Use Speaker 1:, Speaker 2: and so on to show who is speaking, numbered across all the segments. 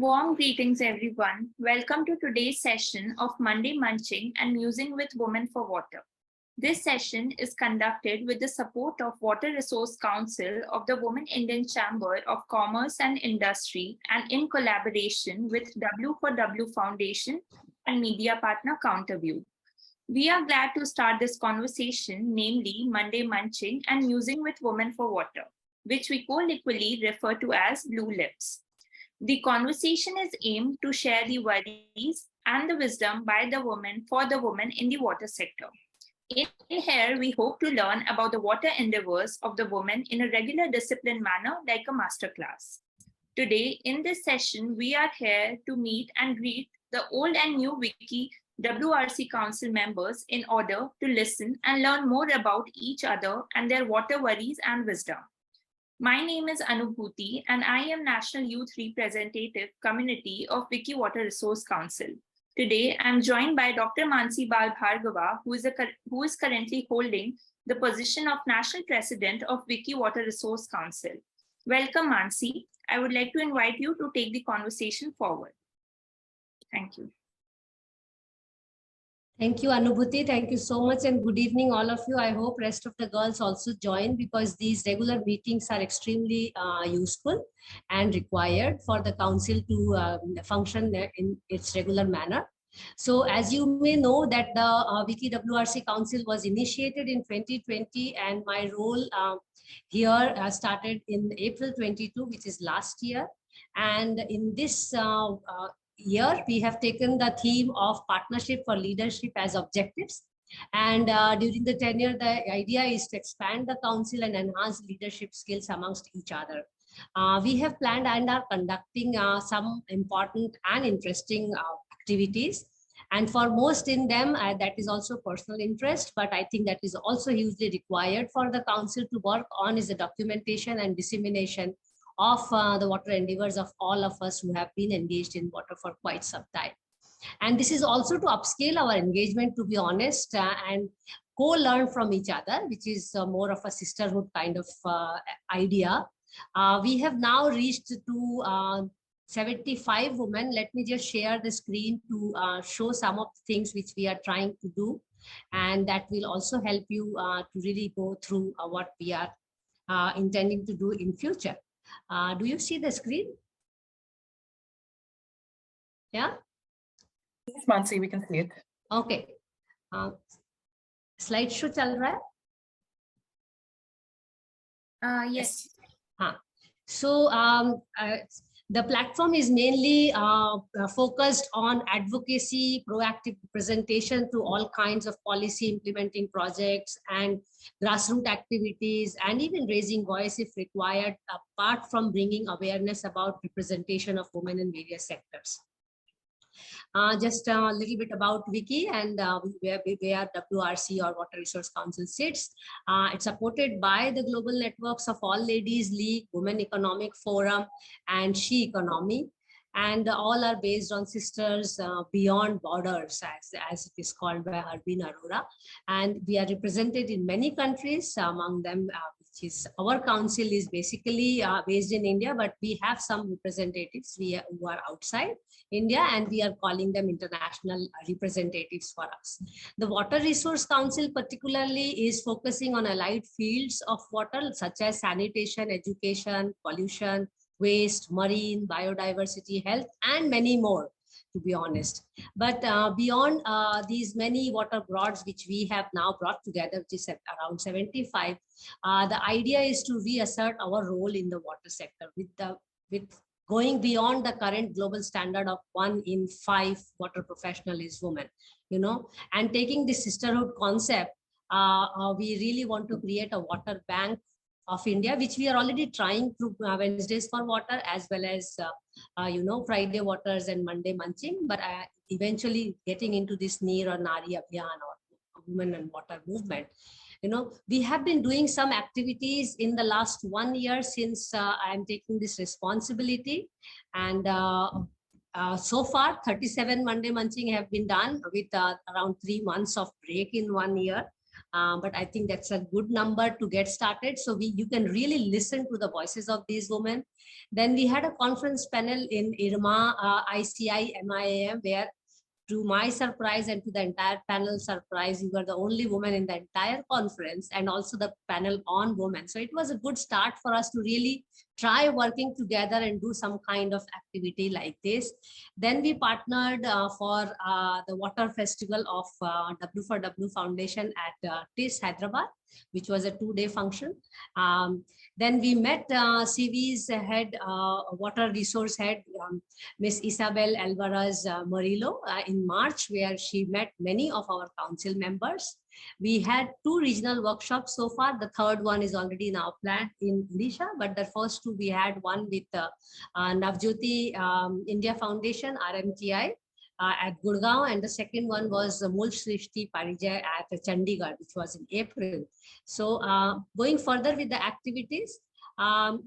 Speaker 1: Warm greetings, everyone. Welcome to today's session of Monday Munching and Musing with Women for Water. This session is conducted with the support of Water Resource Council of the Women Indian Chamber of Commerce and Industry and in collaboration with W4W Foundation and media partner Counterview. We are glad to start this conversation, namely Monday Munching and Musing with Women for Water, which we colloquially refer to as Blue Lips. The conversation is aimed to share the worries and the wisdom by the women for the women in the water sector. In here, we hope to learn about the water endeavors of the women in a regular disciplined manner like a masterclass. Today, in this session, we are here to meet and greet the old and new WICCI WRC Council members in order to listen and learn more about each other and their water worries and wisdom. My name is Anubhuti and I am National Youth Representative Community of WICCI Water Resource Council. Today, I'm joined by Dr. Mansi Bal Bhargava, who is currently holding the position of National President of WICCI Water Resource Council. Welcome, Mansi. I would like to invite you to take the conversation forward. Thank you.
Speaker 2: Thank you, Anubhuti. Thank you so much and good evening, all of you. I hope rest of the girls also join because these regular meetings are extremely useful and required for the council to function in its regular manner. So as you may know that the WICCI WRC Council was initiated in 2020 and my role here started in April 22, which is last year. And in this year, we have taken the theme of partnership for leadership as objectives. And during the tenure, the idea is to expand the council and enhance leadership skills amongst each other. We have planned and are conducting some important and interesting activities. And for most in them, that is also personal interest, but I think that is also hugely required for the council to work on is the documentation and dissemination of the water endeavors of all of us who have been engaged in water for quite some time. And this is also to upscale our engagement, to be honest, and co-learn from each other, which is more of a sisterhood kind of idea. We have now reached to 75 women. Let me just share the screen to show some of the things which we are trying to do. And that will also help you to really go through what we are intending to do in future. Do you see the screen? Yeah.
Speaker 3: Yes, Mansi, we can see it.
Speaker 2: Okay. Slideshow chal raha hai?
Speaker 1: Yes.
Speaker 2: So the platform is mainly focused on advocacy, proactive representation to all kinds of policy implementing projects and grassroots activities, and even raising voice if required, apart from bringing awareness about representation of women in various sectors. Just a little bit about WICCI and where WRC or Water Resource Council sits. It's supported by the global networks of All Ladies League, Women Economic Forum, and She Economy. And all are based on Sisters Beyond Borders, as it is called by Harbin Arora. And we are represented in many countries, among them, which is our council is basically based in India, but we have some representatives who are outside India, and we are calling them international representatives for us. The Water Resource Council particularly is focusing on allied fields of water, such as sanitation, education, pollution, waste, marine, biodiversity, health, and many more, to be honest. But beyond these many water broads which we have now brought together, which is around 75, the idea is to reassert our role in the water sector with going beyond the current global standard of 1 in 5 water professional is women, you know, and taking this sisterhood concept, we really want to create a water bank of India, which we are already trying through Wednesdays for Water, as well as, you know, Friday Waters and Monday Munching, but eventually getting into this Neer or Nari Abhiyan or Women and Water movement. You know, we have been doing some activities in the last 1 year since I am taking this responsibility. And so far, 37 Monday Munching have been done with around 3 months of break in 1 year. But I think that's a good number to get started. So you can really listen to the voices of these women. Then we had a conference panel in IRMA, ICI, MIAM, where to my surprise and to the entire panel surprise, you were the only woman in the entire conference and also the panel on women. So it was a good start for us to really try working together and do some kind of activity like this. Then we partnered for the water festival of W4W Foundation at TIS Hyderabad, which was a 2-day function. Then we met CV's head, water resource head, Miss Isabel Alvarez Murillo in March, where she met many of our council members. We had 2 regional workshops so far. The third one is already now planned in Odisha, but the first 2 we had one with Navjyoti India Foundation, RMTI, at Gurgaon, and the second one was Mool Srishti Parijay at Chandigarh, which was in April. So going further with the activities,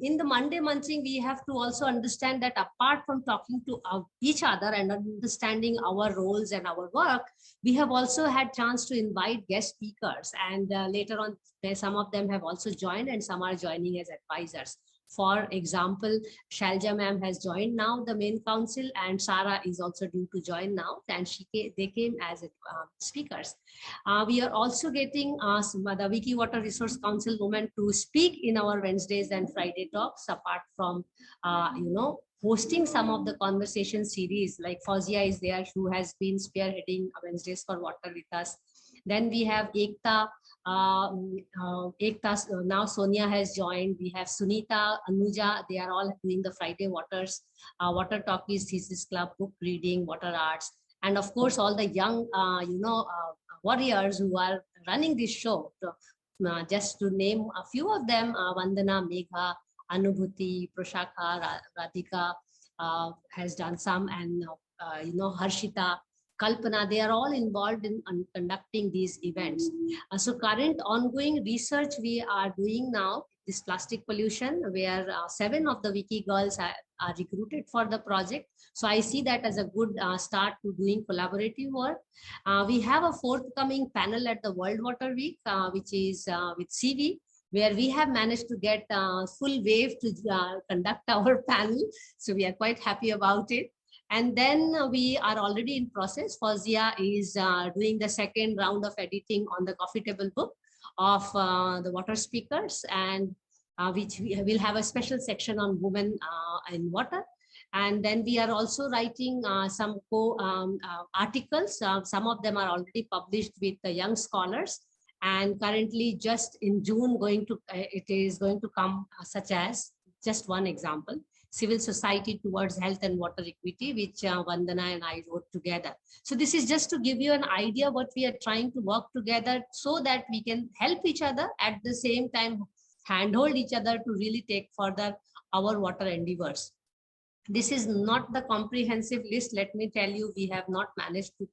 Speaker 2: in the Monday Munching, we have to also understand that apart from talking to each other and understanding our roles and our work, we have also had chance to invite guest speakers, and later on some of them have also joined and some are joining as advisors. For example, Shalja ma'am has joined now the main council, and Sarah is also due to join now, and they came as speakers. We are also getting the WICCI Water Resource Council women to speak in our Wednesdays and Friday talks, apart from hosting some of the conversation series, like Fauzia is there, who has been spearheading Wednesdays for Water with us. Then we have Ekta. Now Sonia has joined. We have Sunita, Anuja. They are all doing the Friday Water Talkies, Thesis Club, book reading, water arts, and of course all the young, warriors who are running this show. Just to name a few of them: Vandana, Megha, Anubhuti, Proshaka, Radhika has done some, and Harshita, Kalpana, they are all involved in conducting these events. So current ongoing research we are doing now is plastic pollution, where 7 of the WICCI girls are recruited for the project. So I see that as a good start to doing collaborative work. We have a forthcoming panel at the World Water Week, which is with CV, where we have managed to get full wave to conduct our panel. So we are quite happy about it. And then we are already in process. Fauzia is doing the second round of editing on the coffee table book of the water speakers, and which we will have a special section on women in water. And then we are also writing some articles. Some of them are already published with the young scholars. And currently just in June, it is going to come such as, just one example, Civil Society Towards Health and Water Equity, which Vandana and I wrote together. So this is just to give you an idea what we are trying to work together so that we can help each other, at the same time handhold each other to really take further our water endeavors. This is not the comprehensive list. Let me tell you, we have not managed to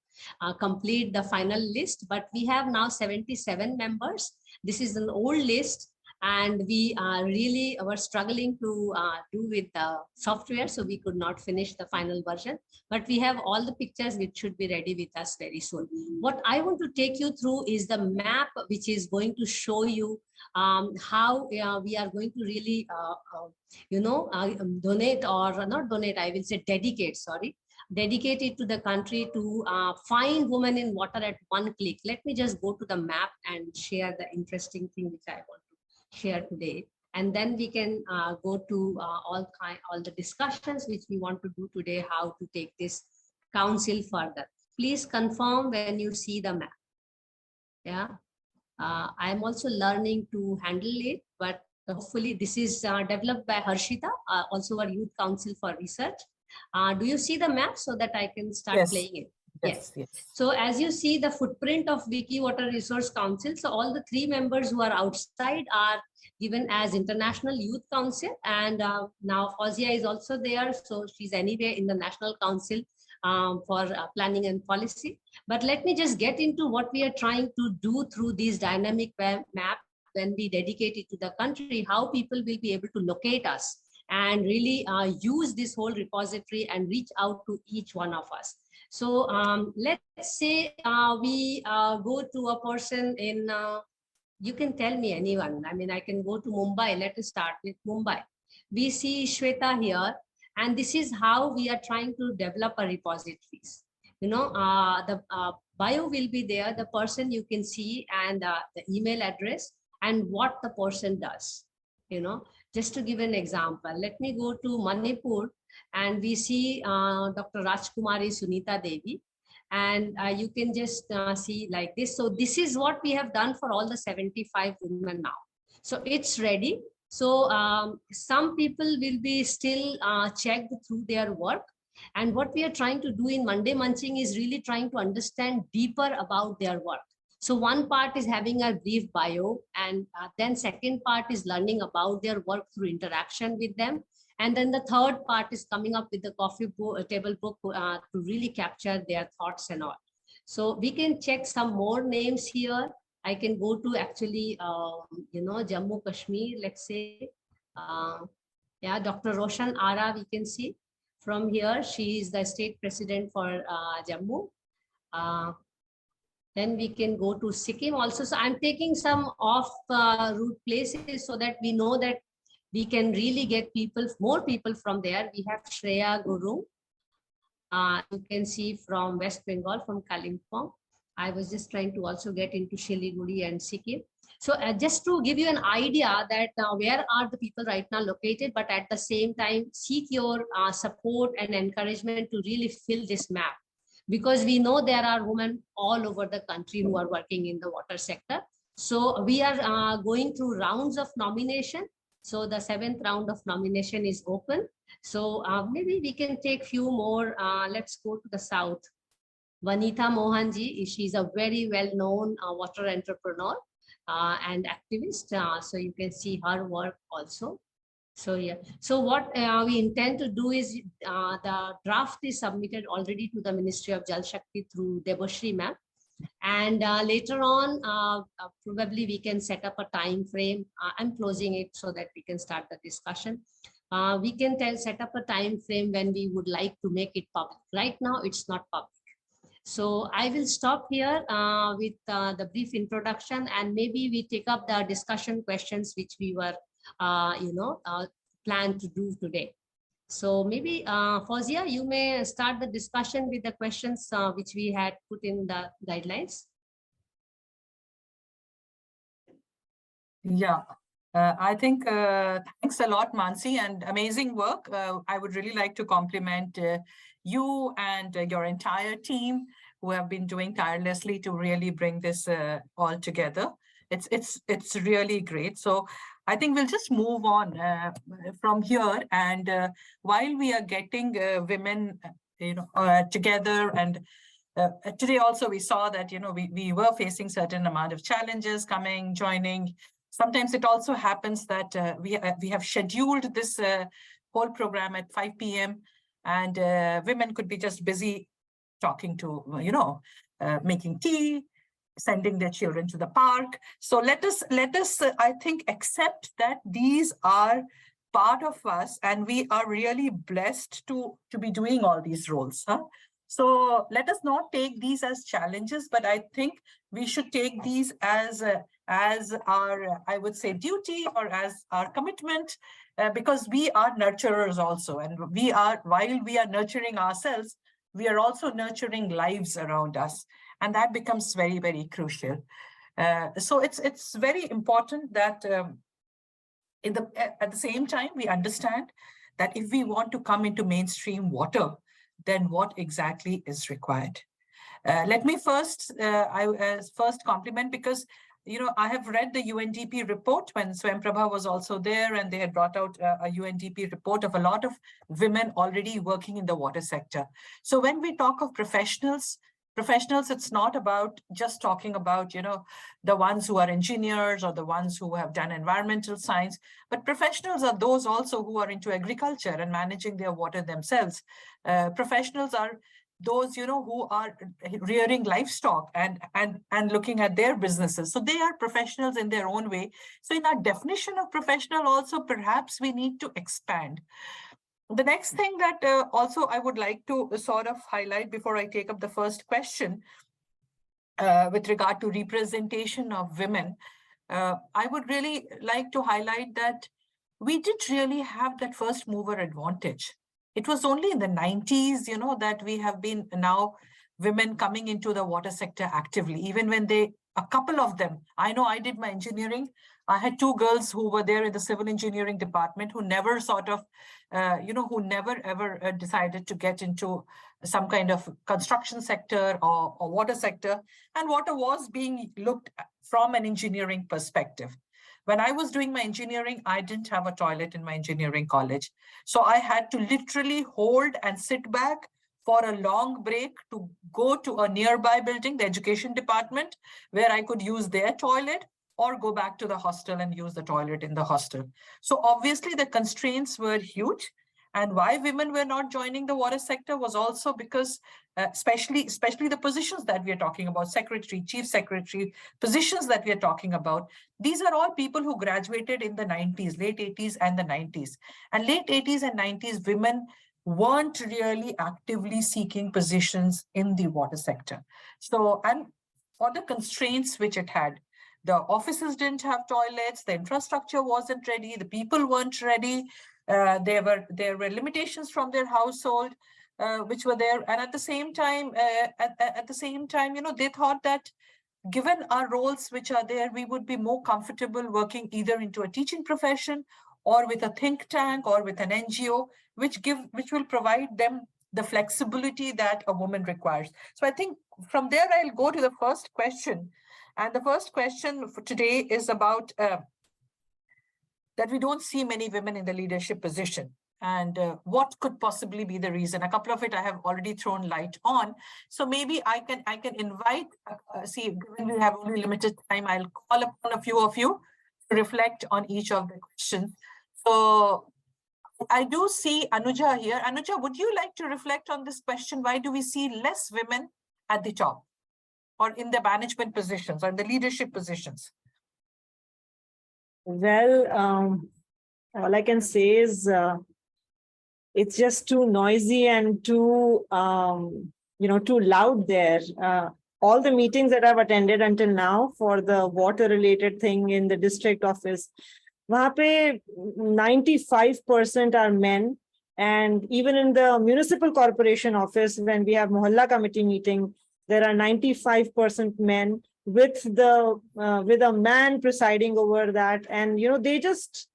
Speaker 2: complete the final list, but we have now 77 members. This is an old list, and we were struggling to do with the software, so we could not finish the final version. But we have all the pictures which should be ready with us very soon. What I want to take you through is the map, which is going to show you how we are going to really, donate, or not donate, I will say dedicate it to the country to find women in water at one click. Let me just go to the map and share the interesting thing which I want to share today. And then we can go to all the discussions which we want to do today, how to take this council further. Please confirm when you see the map. Yeah. I'm also learning to handle it, but hopefully this is developed by Harshita, also our Youth Council for Research. Do you see the map so that I can start playing it? Yes. So as you see the footprint of WICCI Water Resource Council, so all the 3 members who are outside are given as International Youth Council, and now Fauzia is also there, so she's anyway in the National Council for Planning and Policy. But let me just get into what we are trying to do through these dynamic map when we dedicate it to the country, how people will be able to locate us and really use this whole repository and reach out to each one of us. So let's say we go to a person in You can tell me anyone. I mean, I can go to Mumbai. Let us start with Mumbai. We see Shweta here, and this is how we are trying to develop a repositories. You know, the bio will be there, the person you can see, and the email address, and what the person does. You know, just to give an example, let me go to Manipur, and we see Dr. Rajkumari Sunita Devi, and you can just see like this. So this is what we have done for all the 75 women now. So it's ready. So some people will be still checked through their work. And what we are trying to do in Monday Munching is really trying to understand deeper about their work. So one part is having a brief bio, and then second part is learning about their work through interaction with them. And then the third part is coming up with the table book to really capture their thoughts and all. So we can check some more names here. I can go to actually, Jammu Kashmir, let's say. Yeah, Dr. Roshan Ara, we can see from here. She is the state president for Jammu. Then we can go to Sikkim also. So I'm taking some off-route places so that we know that we can really get more people from there. We have Shreya Guru. You can see from West Bengal, from Kalimpong. I was just trying to also get into Siliguri and Sikkim. So just to give you an idea that where are the people right now located, but at the same time, seek your support and encouragement to really fill this map. Because we know there are women all over the country who are working in the water sector. So we are going through rounds of nomination. So the 7th round of nomination is open. So maybe we can take few more. Let's go to the south. Vanita Mohanji, she's a very well-known water entrepreneur and activist. So you can see her work also. So yeah, so what we intend to do is the draft is submitted already to the Ministry of Jal Shakti through Debashri ma'am. And later on, probably we can set up a time frame. I'm closing it so that we can start the discussion. We can set up a time frame when we would like to make it public. Right now, it's not public. So I will stop here with the brief introduction, and maybe we take up the discussion questions which we were, planned to do today. So maybe Fauzia, you may start the discussion with the questions which we had put in the guidelines.
Speaker 3: Yeah, I think thanks a lot, Mansi, and amazing work. I would really like to compliment you and your entire team who have been doing tirelessly to really bring this all together. It's really great. So I think we'll just move on from here. And while we are getting women, together, and today also we saw that, we were facing certain amount of challenges joining. Sometimes it also happens that we have scheduled this whole program at 5 p.m. and women could be just busy talking to, making tea, sending their children to the park. So let us, I think, accept that these are part of us, and we are really blessed to be doing all these roles. So let us not take these as challenges, but I think we should take these as our, I would say, duty, or as our commitment, because we are nurturers also. And while we are nurturing ourselves, we are also nurturing lives around us. And that becomes very, very crucial. So it's very important that at the same time, we understand that if we want to come into mainstream water, then what exactly is required? Let me first compliment, because I have read the UNDP report when Swam Prabha was also there, and they had brought out a UNDP report of a lot of women already working in the water sector. So when we talk of professionals, it's not about just talking about, the ones who are engineers or the ones who have done environmental science, but professionals are those also who are into agriculture and managing their water themselves. Professionals are those, who are rearing livestock and looking at their businesses. So they are professionals in their own way. So in our definition of professional also, perhaps we need to expand. The next thing that also I would like to sort of highlight before I take up the first question with regard to representation of women. I would really like to highlight that we did really have that first mover advantage. It was only in the 90s, that we have been now women coming into the water sector actively, even when a couple of them, I know I did my engineering. I had two girls who were there in the civil engineering department who never sort of, who never ever decided to get into some kind of construction sector or water sector. And water was being looked at from an engineering perspective. When I was doing my engineering, I didn't have a toilet in my engineering college. So I had to literally hold and sit back for a long break to go to a nearby building, the education department, where I could use their toilet or go back to the hostel and use the toilet in the hostel. So obviously the constraints were huge. And why women were not joining the water sector was also because, especially the positions that we are talking about, secretary, chief secretary, positions that we are talking about, these are all people who graduated in the 90s, late 80s and the 90s. And late 80s and 90s, women weren't really actively seeking positions in the water sector. So, and for the constraints which it had, the offices didn't have toilets, the infrastructure wasn't ready, the people weren't ready. There were limitations from their household, which were there, and at the same time, they thought that given our roles which are there, we would be more comfortable working either into a teaching profession or with a think tank or with an NGO, which will provide them the flexibility that a woman requires. So I think from there I'll go to the first question, and the first question for today is about that we don't see many women in the leadership position, and what could possibly be the reason. A couple of it I have already thrown light on. So maybe I can invite, given we have only limited time, I'll call upon a few of you to reflect on each of the questions. So I do see Anuja here. Anuja, would you like to reflect on this question? Why do we see less women at the top or in the management positions or in the leadership positions?
Speaker 4: Well, all I can say is it's just too noisy and too, too loud there. All the meetings that I've attended until now for the water-related thing in the district office, वहाँ पे 95% are men, and even in the municipal corporation office, when we have Mohalla committee meeting, there are 95% men, with a man presiding over that, and they just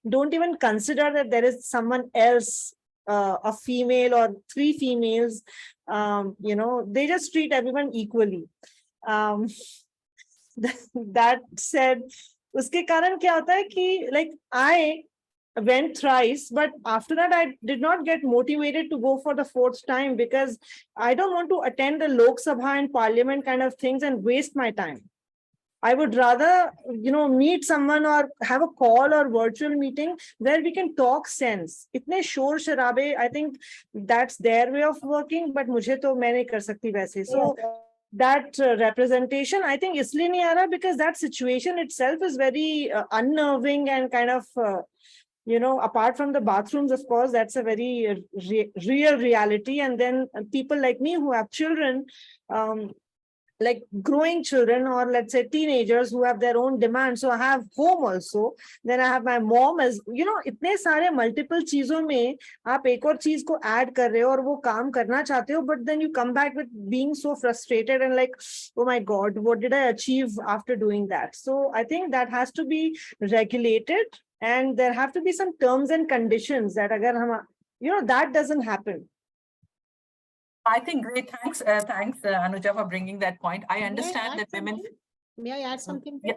Speaker 4: don't even consider that there is someone else, a female or three females. They just treat everyone equally. That said, uske karan kya hota hai ki, like, I went thrice, but after that I did not get motivated to go for the fourth time, because I don't want to attend the Lok Sabha and Parliament kind of things and waste my time. I would rather, meet someone or have a call or virtual meeting where we can talk sense. Itne shor sharabe, I think that's their way of working, but mujhe to main nahi kar sakti waise. So that representation, I think isliye nahi aa raha because that situation itself is very unnerving and kind of apart from the bathrooms, of course, that's a very real reality. And then people like me who have children, like growing children, or let's say teenagers who have their own demands. So I have home also. Then I have my mom as, itne sare multiple cheezon mein aap ek aur cheez ko add kar rahe ho aur wo kaam karna chahte ho, but then you come back with being so frustrated and like, oh my God, what did I achieve after doing that? So I think that has to be regulated. And there have to be some terms and conditions that agar hum, that doesn't happen.
Speaker 3: I think great. Thanks, Anuja, for bringing that point. I understand that women.
Speaker 2: May I add something?
Speaker 3: Yeah.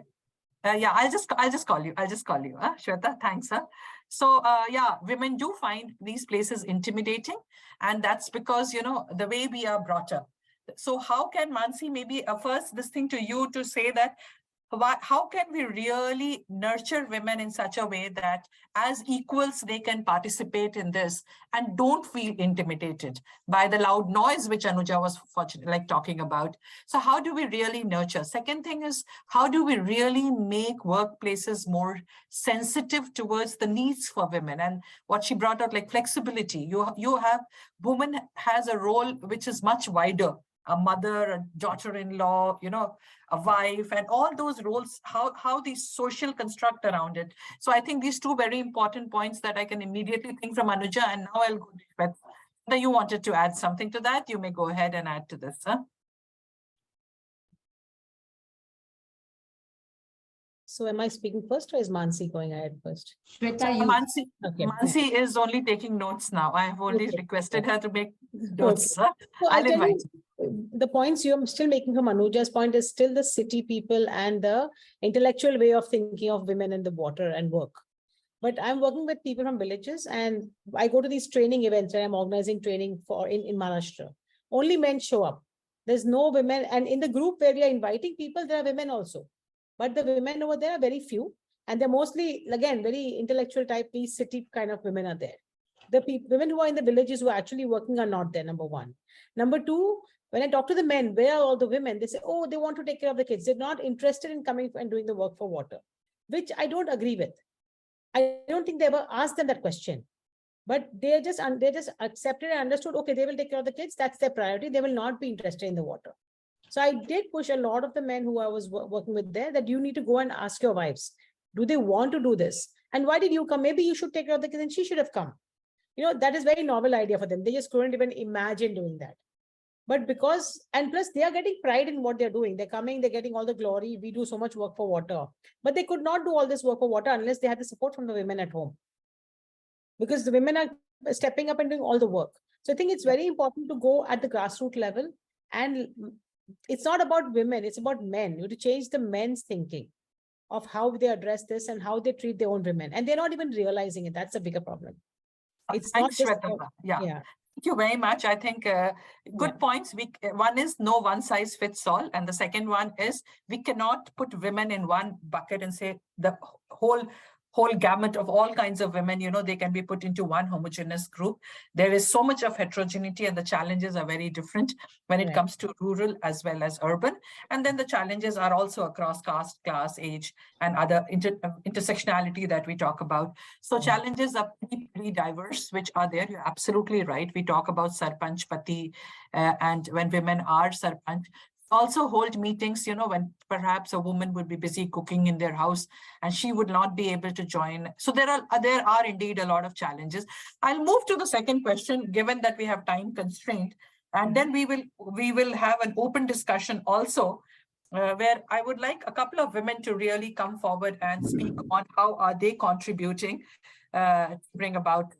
Speaker 3: I'll just call you. Shweta, thanks. So women do find these places intimidating, and that's because the way we are brought up. So how can Mansi, maybe first this thing to you to say that how can we really nurture women in such a way that as equals they can participate in this and don't feel intimidated by the loud noise which Anuja was talking about? So how do we really nurture? Second thing is, how do we really make workplaces more sensitive towards the needs for women? And what she brought out, like flexibility. Woman has a role which is much wider a mother, a daughter-in-law, a wife, and all those roles, how the social construct around it. So I think these two very important points that I can immediately think from Anuja, and now I'll go to Shweta. You wanted to add something to that, you may go ahead and add to this.
Speaker 4: So am I speaking first, or is Mansi going ahead first?
Speaker 2: Shweta,
Speaker 3: Mansi is only taking notes now. I have only requested her to make notes.
Speaker 4: Okay. So
Speaker 3: I'll invite
Speaker 4: you, the points you're still making from Anuja's point is still the city people and the intellectual way of thinking of women in the water and work. But I'm working with people from villages, and I go to these training events where I'm organizing training for in Maharashtra. Only men show up. There's no women. And in the group where we are inviting people, there are women also. But the women over there are very few. And they're mostly, again, very intellectual type, these city kind of women are there. The women who are in the villages who are actually working are not there, number one. Number two, when I talk to the men, where are all the women? They say, oh, they want to take care of the kids. They're not interested in coming and doing the work for water, which I don't agree with. I don't think they ever asked them that question. But they just accepted and understood, okay, they will take care of the kids. That's their priority. They will not be interested in the water. So I did push a lot of the men who I was working with there that you need to go and ask your wives, do they want to do this? And why did you come? Maybe you should take care of the kids and she should have come. That is very novel idea for them. They just couldn't even imagine doing that. But and plus they are getting pride in what they're doing. They're coming, they're getting all the glory. We do so much work for water, but they could not do all this work for water unless they had the support from the women at home. Because the women are stepping up and doing all the work. So I think it's very important to go at the grassroots level, and it's not about women, it's about men. You have to change the men's thinking of how they address this and how they treat their own women. And they're not even realizing it. That's a bigger problem. It's
Speaker 3: Thanks,
Speaker 4: not just
Speaker 3: Shweta. Yeah. Thank you very much. I think good points. One is no one size fits all. And the second one is we cannot put women in one bucket and say the whole gamut of all kinds of women, they can be put into one homogeneous group. There is so much of heterogeneity, and the challenges are very different when it comes to rural as well as urban. And then the challenges are also across caste, class, age, and other intersectionality that we talk about. So challenges are pretty diverse, which are there. You're absolutely right. We talk about sarpanch pati, and when women are sarpanch, also hold meetings, when perhaps a woman would be busy cooking in their house and she would not be able to join. So there are indeed a lot of challenges. I'll move to the second question, given that we have time constraint, and then we will have an open discussion also, where I would like a couple of women to really come forward and speak on how are they contributing to bring about,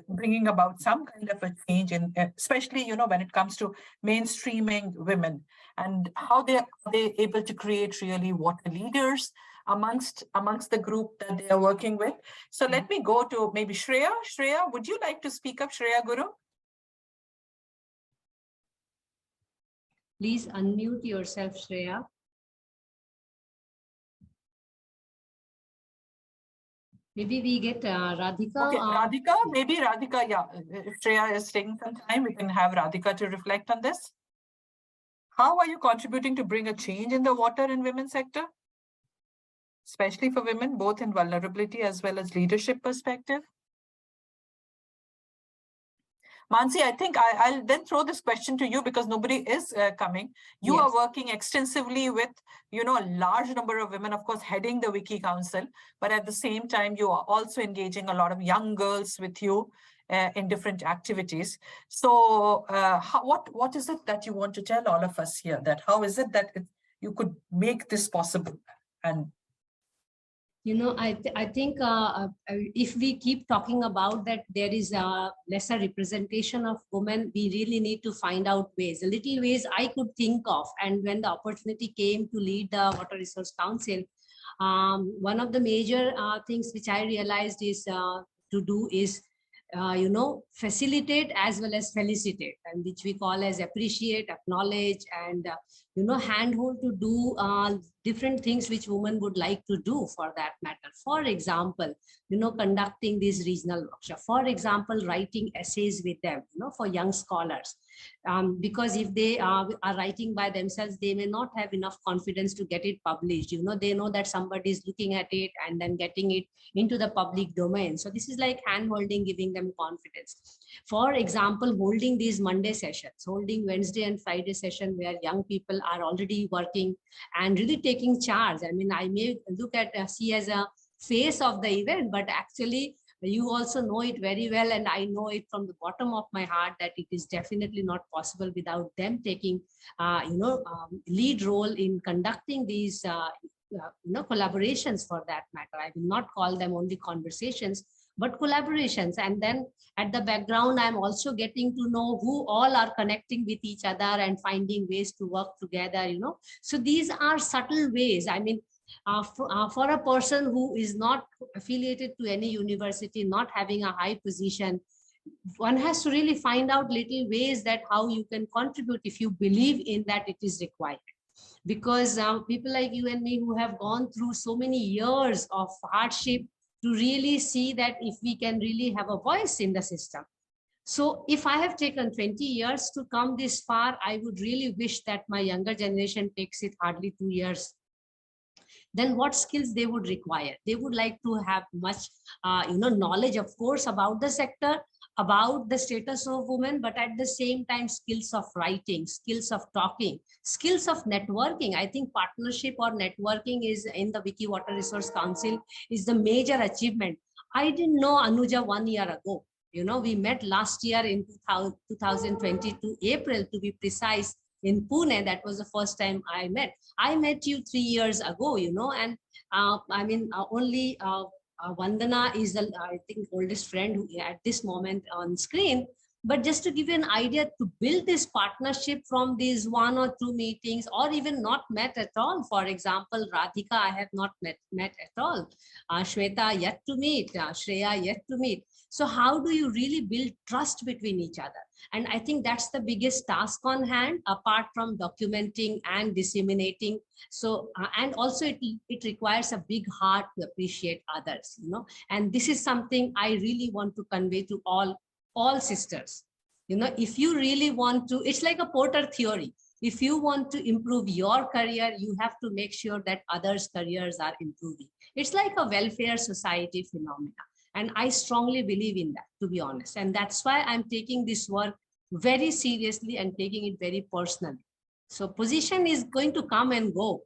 Speaker 3: bringing about some kind of a change in, especially, when it comes to mainstreaming women, and how they are able to create really water leaders amongst the group that they are working with. So let me go to maybe Shreya. Shreya, would you like to speak up, Shreya Guru?
Speaker 2: Please unmute yourself, Shreya. Maybe we get Radhika.
Speaker 3: Okay, Radhika, maybe Radhika, yeah. If Shreya is taking some time, we can have Radhika to reflect on this. How are you contributing to bring a change in the water and women sector? Especially for women, both in vulnerability as well as leadership perspective. Mansi, I think I'll then throw this question to you because nobody is coming. You are working extensively with, a large number of women, of course, heading the WICCI Council, but at the same time, you are also engaging a lot of young girls with you in different activities. So what is it that you want to tell all of us here? That how is it that you could make this possible? And
Speaker 2: I think if we keep talking about that there is a lesser representation of women, we really need to find out ways, little ways I could think of. And when the opportunity came to lead the Water Resource Council, one of the major things which I realized is to do is, facilitate as well as felicitate, and which we call as appreciate, acknowledge, and, handhold to do different things which women would like to do for that matter. For example, conducting these regional workshops. For example, writing essays with them, for young scholars. Because if they are writing by themselves, they may not have enough confidence to get it published. They know that somebody is looking at it and then getting it into the public domain. So this is like hand-holding, giving them confidence. For example, holding these Monday sessions, holding Wednesday and Friday session where young people are already working and really taking charge. I mean, I may look at see as a face of the event, but actually you also know it very well, and I know it from the bottom of my heart that it is definitely not possible without them taking lead role in conducting these collaborations for that matter. I will not call them only conversations, but collaborations. And then at the background, I'm also getting to know who all are connecting with each other and finding ways to work together, So these are subtle ways. I mean, for a person who is not affiliated to any university, not having a high position, one has to really find out little ways that how you can contribute if you believe in that it is required. Because people like you and me who have gone through so many years of hardship to really see that if we can really have a voice in the system. So if I have taken 20 years to come this far, I would really wish that my younger generation takes it hardly 2 years. Then what skills they would require? They would like to have much, knowledge, of course, about the sector, about the status of women, but at the same time, skills of writing, skills of talking, skills of networking. I think partnership or networking is in the WICCI Water Resource Council is the major achievement. I didn't know Anuja 1 year ago. We met last year in 2022, April to be precise, in Pune. That was the first time I met. I met you 3 years ago, and only Vandana is the, I think, oldest friend who at this moment on screen. But just to give you an idea, to build this partnership from these 1 or 2 meetings, or even not met at all. For example, Radhika, I have not met at all. Shweta, yet to meet. Shreya, yet to meet. So how do you really build trust between each other? And I think that's the biggest task on hand, apart from documenting and disseminating. So, and also it requires a big heart to appreciate others, and this is something I really want to convey to all sisters. If you really want to, it's like a Porter theory. If you want to improve your career, you have to make sure that others' careers are improving. It's like a welfare society phenomena. And I strongly believe in that, to be honest. And that's why I'm taking this work very seriously and taking it very personally. So position is going to come and go,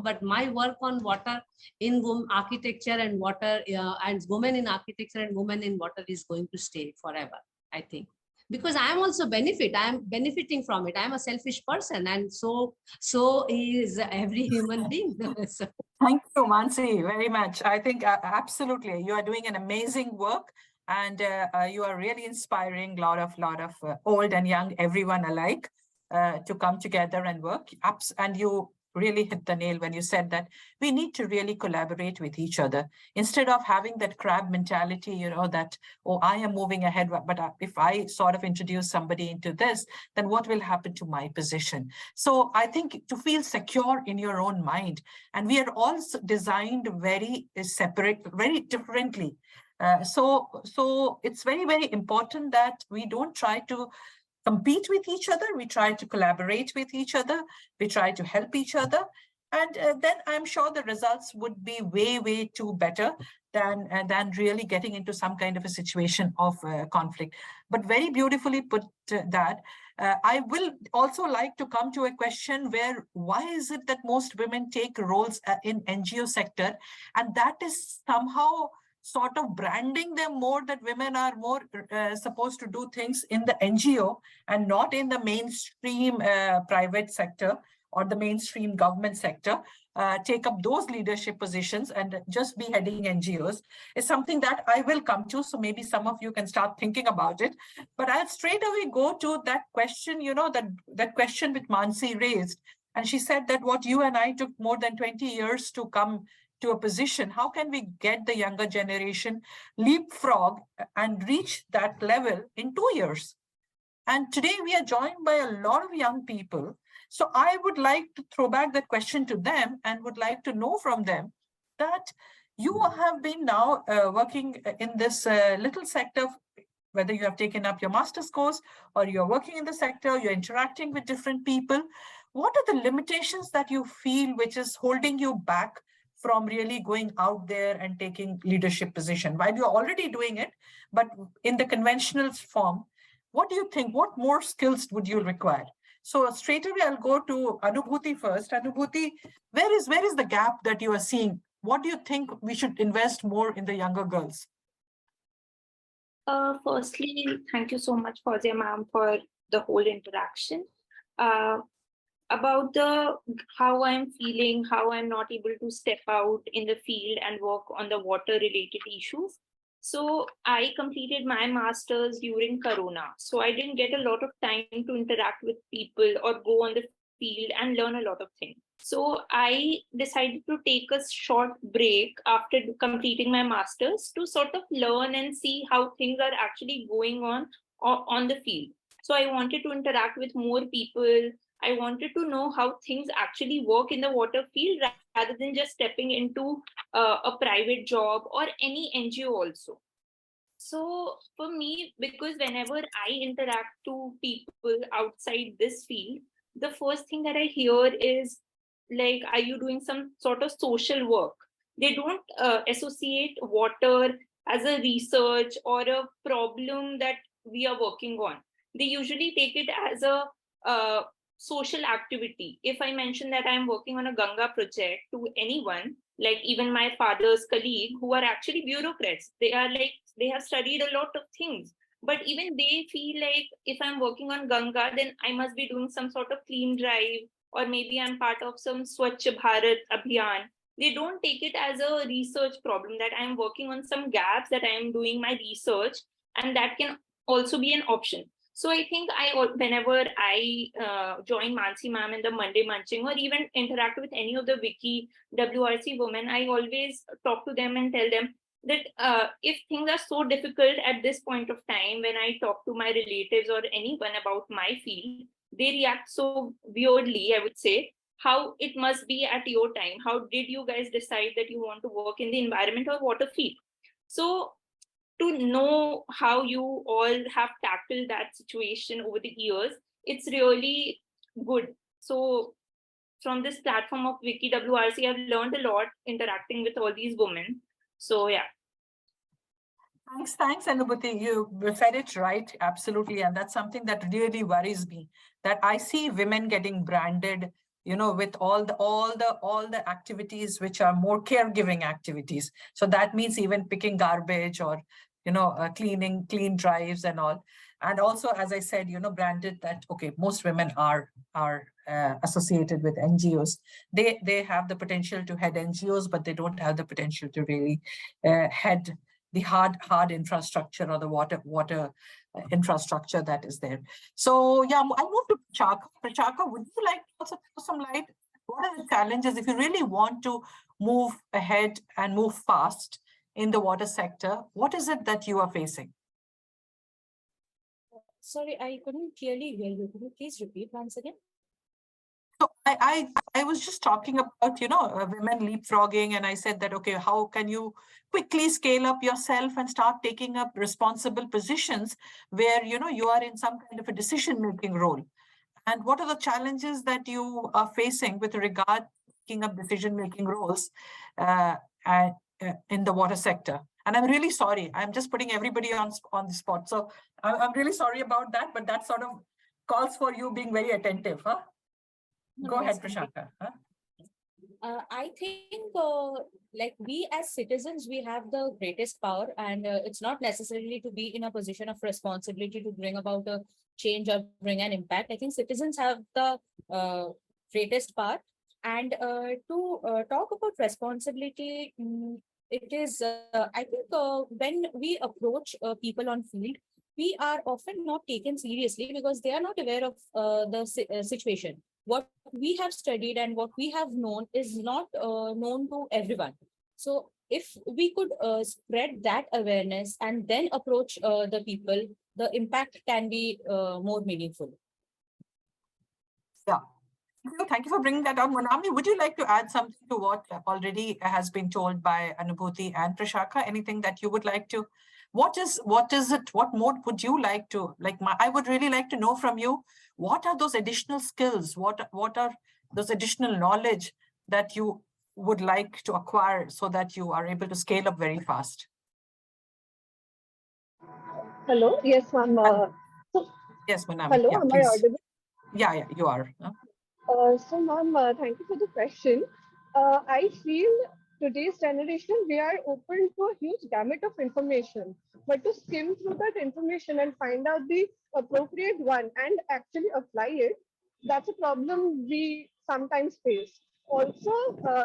Speaker 2: but my work on water in architecture and water and women in architecture and women in water is going to stay forever, I think. Because I'm also I'm benefiting from it. I'm a selfish person, and so is every human being. So.
Speaker 3: Thank you, Mansi, very much. I think absolutely you are doing an amazing work, and you are really inspiring lot of old and young, everyone alike, to come together and work. And you really hit the nail when you said that we need to really collaborate with each other instead of having that crab mentality, that, oh, I am moving ahead, but if I sort of introduce somebody into this, then what will happen to my position? So I think to feel secure in your own mind, and we are all designed very separate, very differently. So it's very, very important that we don't try to compete with each other. We try to collaborate with each other. We try to help each other. And then I'm sure the results would be way, way too better than really getting into some kind of a situation of conflict. But very beautifully put that. I will also like to come to a question where, why is it that most women take roles in NGO sector? And that is somehow sort of branding them more, that women are more supposed to do things in the NGO and not in the mainstream private sector or the mainstream government sector, take up those leadership positions and just be heading NGOs, is something that I will come to. So maybe some of you can start thinking about it. But I'll straight away go to that question, that question which Mansi raised. And she said that what you and I took more than 20 years to come to a position, how can we get the younger generation leapfrog and reach that level in 2 years? And today we are joined by a lot of young people. So I would like to throw back that question to them and would like to know from them that you have been now working in this little sector, whether you have taken up your master's course or you're working in the sector, you're interacting with different people. What are the limitations that you feel which is holding you back from really going out there and taking leadership position? While you're already doing it, but in the conventional form, what do you think? What more skills would you require? So straight away, I'll go to Anubhuti first. Anubhuti, where is the gap that you are seeing? What do you think we should invest more in the younger girls?
Speaker 1: Firstly, thank you so much, Fawzia ma'am, for the whole interaction. About how I'm feeling, how I'm not able to step out in the field and work on the water related issues. So I completed my master's during Corona. So I didn't get a lot of time to interact with people or go on the field and learn a lot of things. So I decided to take a short break after completing my master's to sort of learn and see how things are actually going on the field. So I wanted to interact with more people. I wanted to know how things actually work in the water field rather than just stepping into a private job or any NGO also. So for me, because whenever I interact to people outside this field, the first thing that I hear is like, are you doing some sort of social work? They don't associate water as a research or a problem that we are working on. They usually take it as a social activity. If I mention that I'm working on a Ganga project to anyone, like even my father's colleague who are actually bureaucrats, they have studied a lot of things, but even they feel like if I'm working on Ganga, then I must be doing some sort of clean drive, or maybe I'm part of some Swachh Bharat Abhiyan. They don't take it as a research problem that I'm working on some gaps that I'm doing my research, and that can also be an option. So I think whenever I join Mansi ma'am in the Monday Munching or even interact with any of the WICCI WRC women, I always talk to them and tell them that if things are so difficult at this point of time, when I talk to my relatives or anyone about my field, they react so weirdly, I would say, how it must be at your time. How did you guys decide that you want to work in the environment or water field? So to know how you all have tackled that situation over the years, it's really good. So from this platform of WICCI WRC, I've learned a lot interacting with all these women. So yeah.
Speaker 3: Thanks, Anubhuti. You said it right, absolutely, and that's something that really worries me. That I see women getting branded, with all the activities which are more caregiving activities. So that means even picking garbage or clean drives and all. And also, as I said, branded that okay, most women are associated with NGOs. They have the potential to head NGOs, but they don't have the potential to really head the hard infrastructure or the water infrastructure that is there. So yeah, I'll move to Prachaka. Prachaka, would you like to also throw some light? What are the challenges if you really want to move ahead and move fast in the water sector? What is it that you are facing?
Speaker 5: Sorry, I couldn't clearly hear you. Could you please repeat once again?
Speaker 3: So I was just talking about, women leapfrogging, and I said that, okay, how can you quickly scale up yourself and start taking up responsible positions where, you are in some kind of a decision-making role? And what are the challenges that you are facing with regard to taking up decision-making roles in the water sector? And I'm really sorry. I'm just putting everybody on the spot. So I'm really sorry about that, but that sort of calls for you being very attentive, huh? Go ahead, Prashanta.
Speaker 5: I think like we as citizens, we have the greatest power, and it's not necessarily to be in a position of responsibility to bring about a change or bring an impact. I think citizens have the greatest power. And to talk about responsibility, it is, I think when we approach people on field, we are often not taken seriously because they are not aware of the situation. What we have studied and what we have known is not known to everyone. So if we could spread that awareness and then approach the people, the impact can be more meaningful.
Speaker 3: Yeah, Thank you for bringing that up. Monami, would you like to add something to what already has been told by Anubhuti and Prashaka? Anything that you would like to? What is it? What more would you like to, I would really like to know from you, what are those additional skills? What are those additional knowledge that you would like to acquire so that you are able to scale up very fast?
Speaker 6: Hello. Yes, ma'am.
Speaker 3: Yes, Monami.
Speaker 6: Hello.
Speaker 3: Yeah,
Speaker 6: Am I
Speaker 3: please.
Speaker 6: audible?
Speaker 3: Yeah, you are.
Speaker 6: So, ma'am, thank you for the question. I feel today's generation, we are open to a huge gamut of information, but to skim through that information and find out the appropriate one and actually apply it, that's a problem we sometimes face. Also,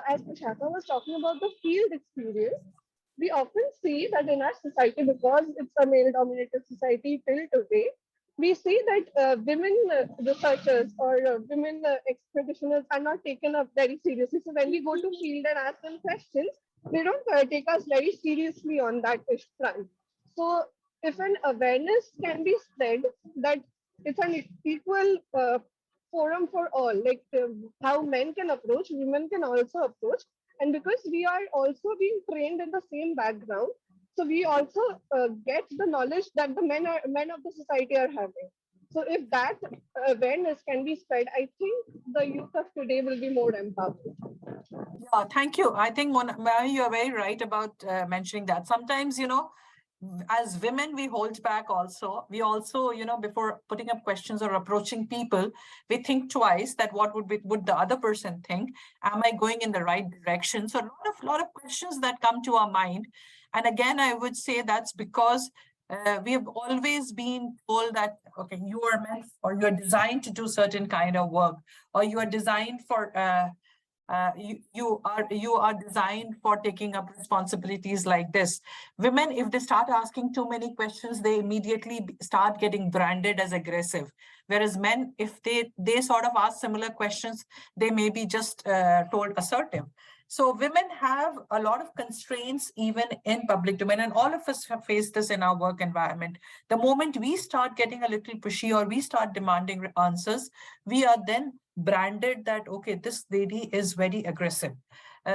Speaker 6: as Prashaka was talking about the field experience, we often see that in our society, because it's a male-dominated society till today, we see that women researchers or women expeditioners are not taken up very seriously. So when we go to field and ask them questions, they don't take us very seriously on that front. So if an awareness can be spread that it's an equal forum for all, like how men can approach, women can also approach. And because we are also being trained in the same background, so we also get the knowledge that the men of the society are having. So if that awareness can be spread, I think the youth of today will be more empowered.
Speaker 3: Yeah, thank you. I think Mary, you're very right about mentioning that. Sometimes, as women, we hold back also. We also, before putting up questions or approaching people, we think twice that what would the other person think? Am I going in the right direction? So a lot of questions that come to our mind. And again, I would say that's because we have always been told that, okay, you are meant or you're designed to do certain kind of work, or you are designed for you are designed for taking up responsibilities like this. Women, if they start asking too many questions, they immediately start getting branded as aggressive. Whereas men, if they sort of ask similar questions, they may be just told assertive. So women have a lot of constraints even in public domain, and all of us have faced this in our work environment. The moment we start getting a little pushy or we start demanding answers, we are then branded that, okay, this lady is very aggressive.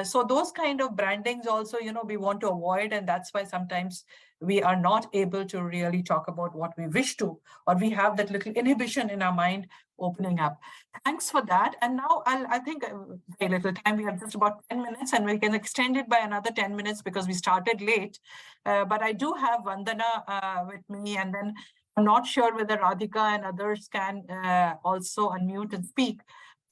Speaker 3: So those kind of brandings also, we want to avoid, and that's why sometimes we are not able to really talk about what we wish to, or we have that little inhibition in our mind opening up. Thanks for that. And now I think very little time. We have just about 10 minutes, and we can extend it by another 10 minutes because we started late. But I do have Vandana with me, and then I'm not sure whether Radhika and others can also unmute and speak.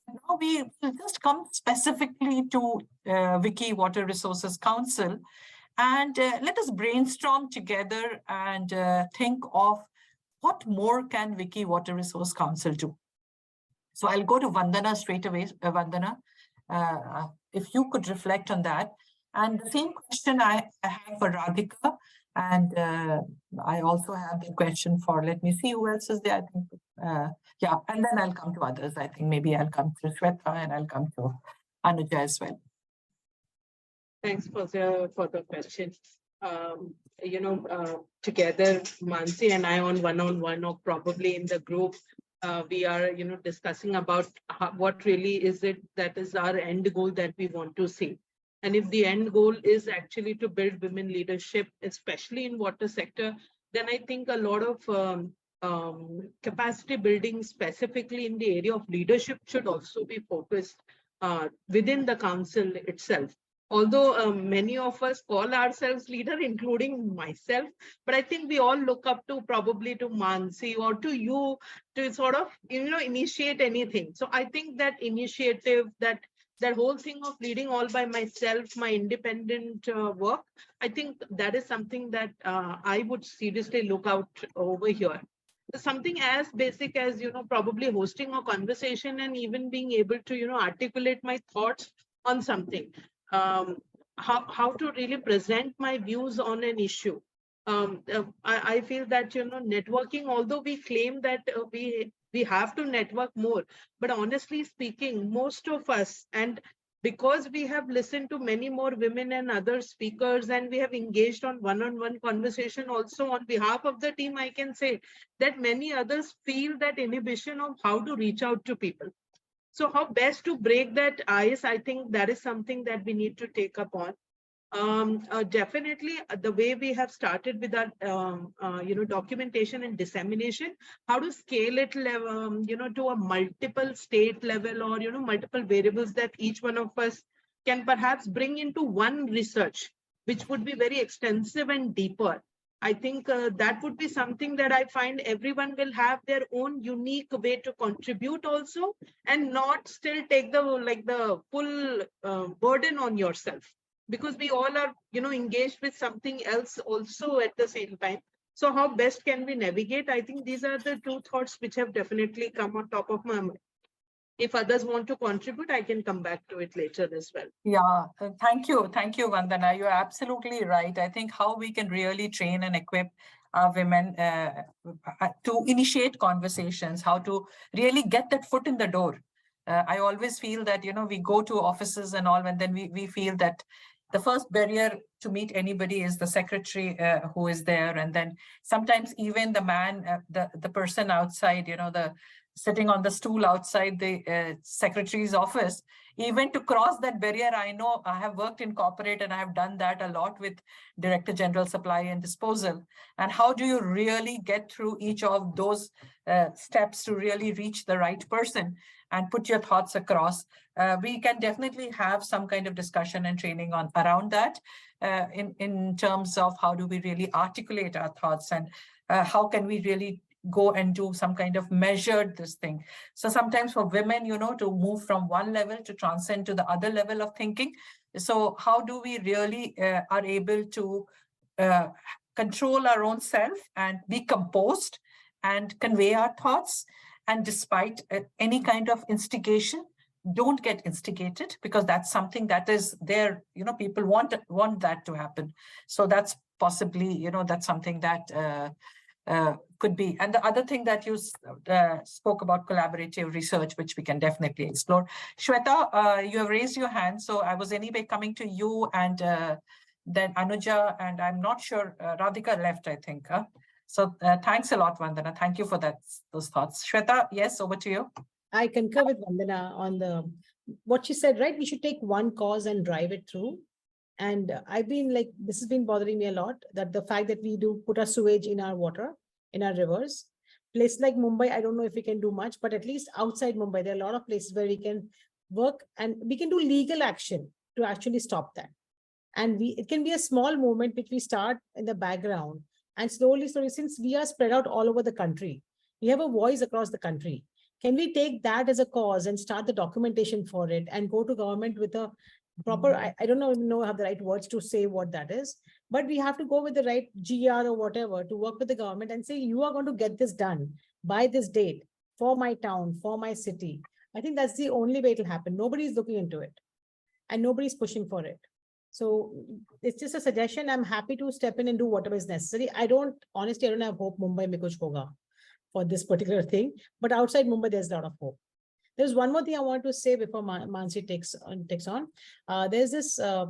Speaker 3: Now we will just come specifically to WICCI Water Resources Council, and let us brainstorm together and think of what more can WICCI Water Resource Council do. So I'll go to Vandana straight away. Vandana, if you could reflect on that. And the same question I have for Radhika, and I also have the question for, let me see who else is there. I think, yeah, and then I'll come to others. I think maybe I'll come to Shweta and I'll come to Anuja as well.
Speaker 7: Thanks for the question. Together, Mansi and I on one-on-one or probably in the group, we are, discussing about what really is it that is our end goal that we want to see. And if the end goal is actually to build women leadership, especially in water sector, then I think a lot of capacity building specifically in the area of leadership should also be focused within the council itself. Although many of us call ourselves leader, including myself, but I think we all look up to probably to Mansi or to you to sort of, initiate anything. So I think that initiative, that whole thing of leading all by myself, my independent work, I think that is something that I would seriously look out over here. Something as basic as, probably hosting a conversation and even being able to, articulate my thoughts on something. How to really present my views on an issue. I feel that, networking, although we claim that we have to network more, but honestly speaking, most of us, and because we have listened to many more women and other speakers, and we have engaged on one-on-one conversation also on behalf of the team, I can say that many others feel that inhibition of how to reach out to people. So how best to break that ice? I think that is something that we need to take up on. Definitely the way we have started with our documentation and dissemination, how to scale it to a multiple state level, or multiple variables that each one of us can perhaps bring into one research, which would be very extensive and deeper. I think that would be something that I find everyone will have their own unique way to contribute also, and not still take the full burden on yourself, because we all are engaged with something else also at the same time. So how best can we navigate? I think these are the two thoughts which have definitely come on top of my mind. If others want to contribute, I can come back to it later as well.
Speaker 3: Yeah, thank you, Vandana. You're absolutely right. I think how we can really train and equip our women to initiate conversations, how to really get that foot in the door. I always feel that we go to offices and all, and then we feel that the first barrier to meet anybody is the secretary who is there, and then sometimes even the man, the person outside, the sitting on the stool outside the secretary's office. Even to cross that barrier, I know I have worked in corporate and I have done that a lot with Director General Supply and Disposal. And how do you really get through each of those steps to really reach the right person and put your thoughts across? We can definitely have some kind of discussion and training around that in terms of how do we really articulate our thoughts, and how can we really go and do some kind of measured this thing. So sometimes for women, to move from one level to transcend to the other level of thinking. So how do we really are able to control our own self and be composed and convey our thoughts, and despite any kind of instigation, don't get instigated, because that's something that is there, people want that to happen. So that's possibly, that's something that could be. And the other thing that you spoke about, collaborative research, which we can definitely explore. Shweta, you have raised your hand, so I was anyway coming to you, and then Anuja, and I'm not sure, Radhika left, I think. So thanks a lot, Vandana. Thank you for those thoughts. Shweta, yes, over to you.
Speaker 2: I concur with Vandana on what she said, right? We should take one cause and drive it through. And I've been this has been bothering me a lot, that the fact that we do put our sewage in our water, in our rivers. Places like Mumbai, I don't know if we can do much, but at least outside Mumbai, there are a lot of places where we can work and we can do legal action to actually stop that. And it can be a small movement which we start in the background, and slowly, since we are spread out all over the country, we have a voice across the country. Can we take that as a cause and start the documentation for it and go to government with a proper, I don't know have the right words to say what that is, but we have to go with the right GR or whatever to work with the government and say, you are going to get this done by this date for my town, for my city. I think that's the only way it'll happen. Nobody's looking into it and nobody's pushing for it. So it's just a suggestion. I'm happy to step in and do whatever is necessary. Honestly, I don't have hope Mumbai mein kuch hoga for this particular thing, but outside Mumbai, there's a lot of hope. There's one more thing I want to say before Mansi takes on. There's this, there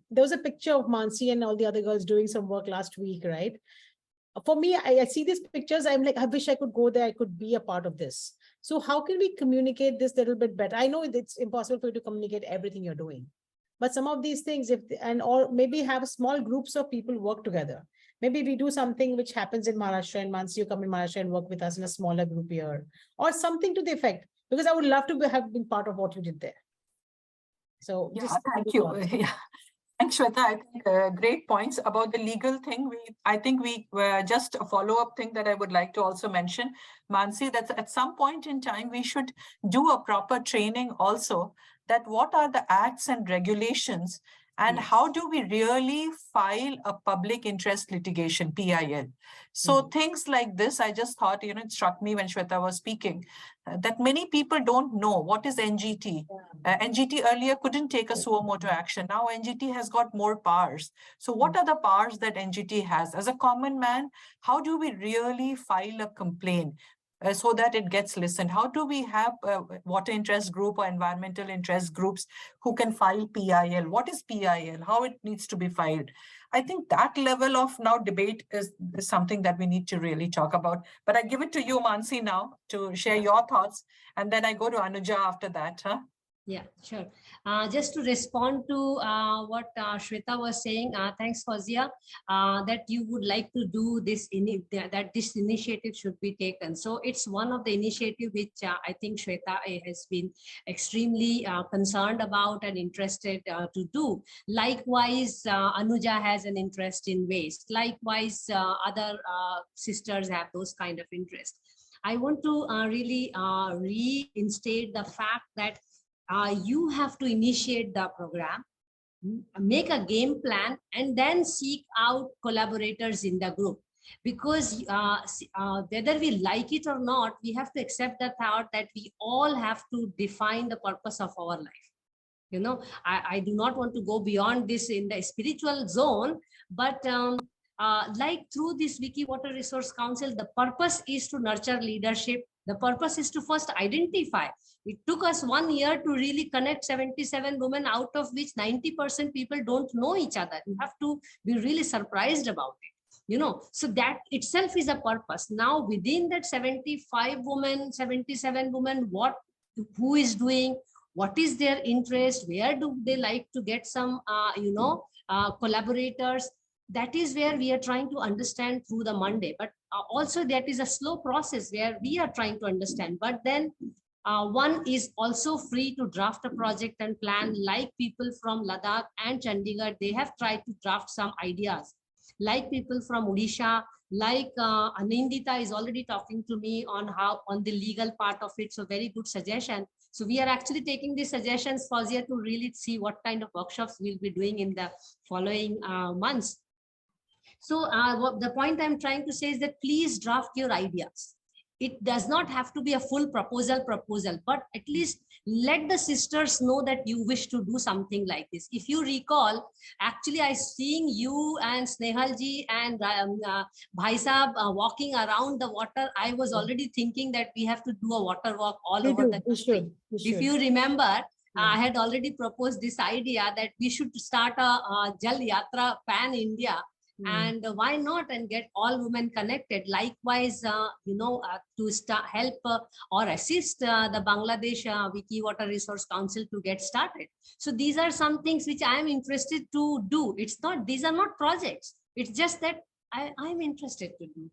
Speaker 2: was a picture of Mansi and all the other girls doing some work last week, right? For me, I see these pictures, I'm like, I wish I could go there, I could be a part of this. So how can we communicate this a little bit better? I know it's impossible for you to communicate everything you're doing, but some of these things, or maybe have small groups of people work together. Maybe we do something which happens in Maharashtra, and Mansi, you come in Maharashtra and work with us in a smaller group here, or something to the effect, because I would love to have been part of what you did there. So
Speaker 3: yeah,
Speaker 2: just
Speaker 3: thank you. Yeah. Thanks, Shweta. I think great points about the legal thing. I think we just a follow-up thing that I would like to also mention, Mansi, that at some point in time, we should do a proper training also, that what are the acts and regulations, and how do we really file a public interest litigation, PIL? So things like this, I just thought, it struck me when Shweta was speaking, that many people don't know what is NGT. NGT earlier couldn't take a suo motu action. Now NGT has got more powers. So what are the powers that NGT has? As a common man, how do we really file a complaint? so that it gets listened? How do we have water interest group or environmental interest groups who can file PIL? What is PIL? How it needs to be filed? I think that level of now debate is something that we need to really talk about. But I give it to you, Mansi, now to share your thoughts. And then I go to Anuja after that. Huh?
Speaker 2: Yeah, sure. Just to respond to what Shweta was saying, thanks, Fazia, that you would like to do this, that this initiative should be taken. So it's one of the initiatives which I think Shweta has been extremely concerned about and interested to do. Likewise, Anuja has an interest in waste. Likewise, other sisters have those kind of interests. I want to really reinstate the fact that you have to initiate the program, make a game plan, and then seek out collaborators in the group. Because whether we like it or not, we have to accept the thought that we all have to define the purpose of our life. You know, I do not want to go beyond this in the spiritual zone, but like through this WICCI Water Resource Council, the purpose is to nurture leadership. The purpose is to first identify. It took us 1 year to really connect 77 women, out of which 90% people don't know each other. You have to be really surprised about it. You know, so that itself is a purpose. Now, within that 75 women, 77 women, who is doing, what is their interest, where do they like to get some, collaborators? That is where we are trying to understand through the Monday. But also that is a slow process where we are trying to understand. But then one is also free to draft a project and plan, like people from Ladakh and Chandigarh. They have tried to draft some ideas. Like people from Odisha, like Anindita is already talking to me on the legal part of it. So very good suggestion. So we are actually taking these suggestions, Fazia, to really see what kind of workshops we'll be doing in the following months. So the point I'm trying to say is that please draft your ideas. It does not have to be a full proposal, but at least let the sisters know that you wish to do something like this. If you recall, actually I seeing you and Snehalji and Bhai Sahab walking around the water, I was already thinking that we have to do a water walk all over the country. If you remember, I had already proposed this idea that we should start a Jal Yatra pan India. And why not, and get all women connected. Likewise, to help or assist the Bangladesh WICCI Water Resource Council to get started. So these are some things which I am interested to do. These are not projects. It's just that I'm interested to do.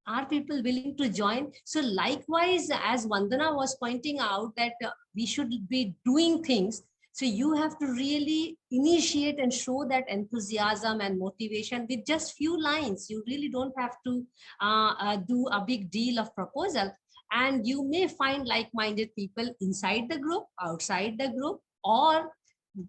Speaker 2: Are people willing to join? So likewise, as Vandana was pointing out, that we should be doing things. So you have to really initiate and show that enthusiasm and motivation with just few lines. You really don't have to do a big deal of proposal. And you may find like-minded people inside the group, outside the group, or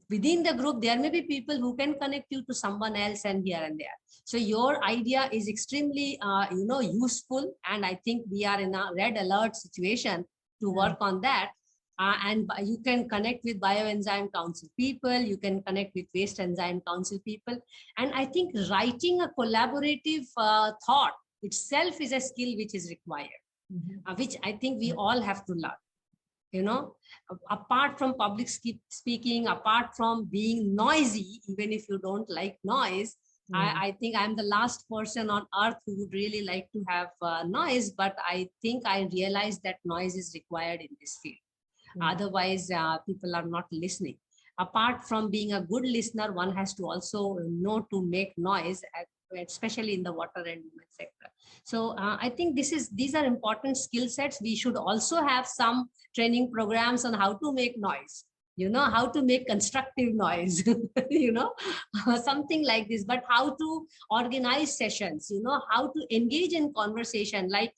Speaker 2: within the group. There may be people who can connect you to someone else, and here and there. So your idea is extremely, useful. And I think we are in a red alert situation to work on that. And you can connect with Bioenzyme Council people, you can connect with Waste Enzyme Council people. And I think writing a collaborative thought itself is a skill which is required, which I think we all have to learn. You know, apart from public speaking, apart from being noisy, even if you don't like noise, I think I'm the last person on earth who would really like to have noise, but I think I realized that noise is required in this field. Otherwise, people are not listening. Apart from being a good listener, one has to also know to make noise, especially in the water and women sector. So I think these are important skill sets. We should also have some training programs on how to make noise, how to make constructive noise, something like this, but how to organize sessions, how to engage in conversation. Like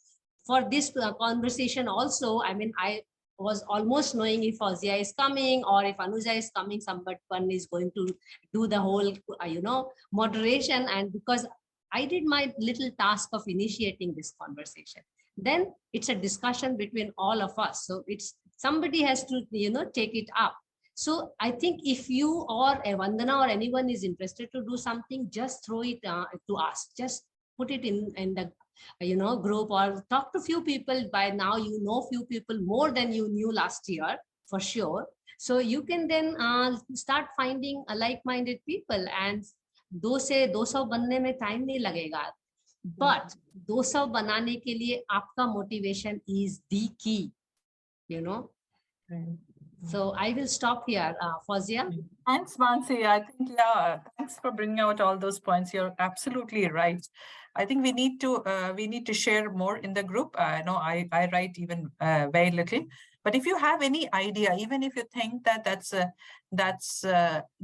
Speaker 2: for this conversation also, I mean, I was almost knowing if Fazia is coming or if Anuja is coming, someone is going to do the whole, moderation. And because I did my little task of initiating this conversation, then it's a discussion between all of us. So somebody has to, take it up. So I think if you or a Vandana or anyone is interested to do something, just throw it to us. Just put it in the group, or talk to few people. By now you know few people more than you knew last year, for sure. So you can then start finding like-minded people, and 200 बनने में time नहीं लगेगा, but 200 बनाने के लिए आपका motivation is the key, So I will stop here, Fazia.
Speaker 3: Thanks, Mansi. I think, yeah, thanks for bringing out all those points. You're absolutely right. I think we need to share more in the group. No, I write even very little. But if you have any idea, even if you think that that's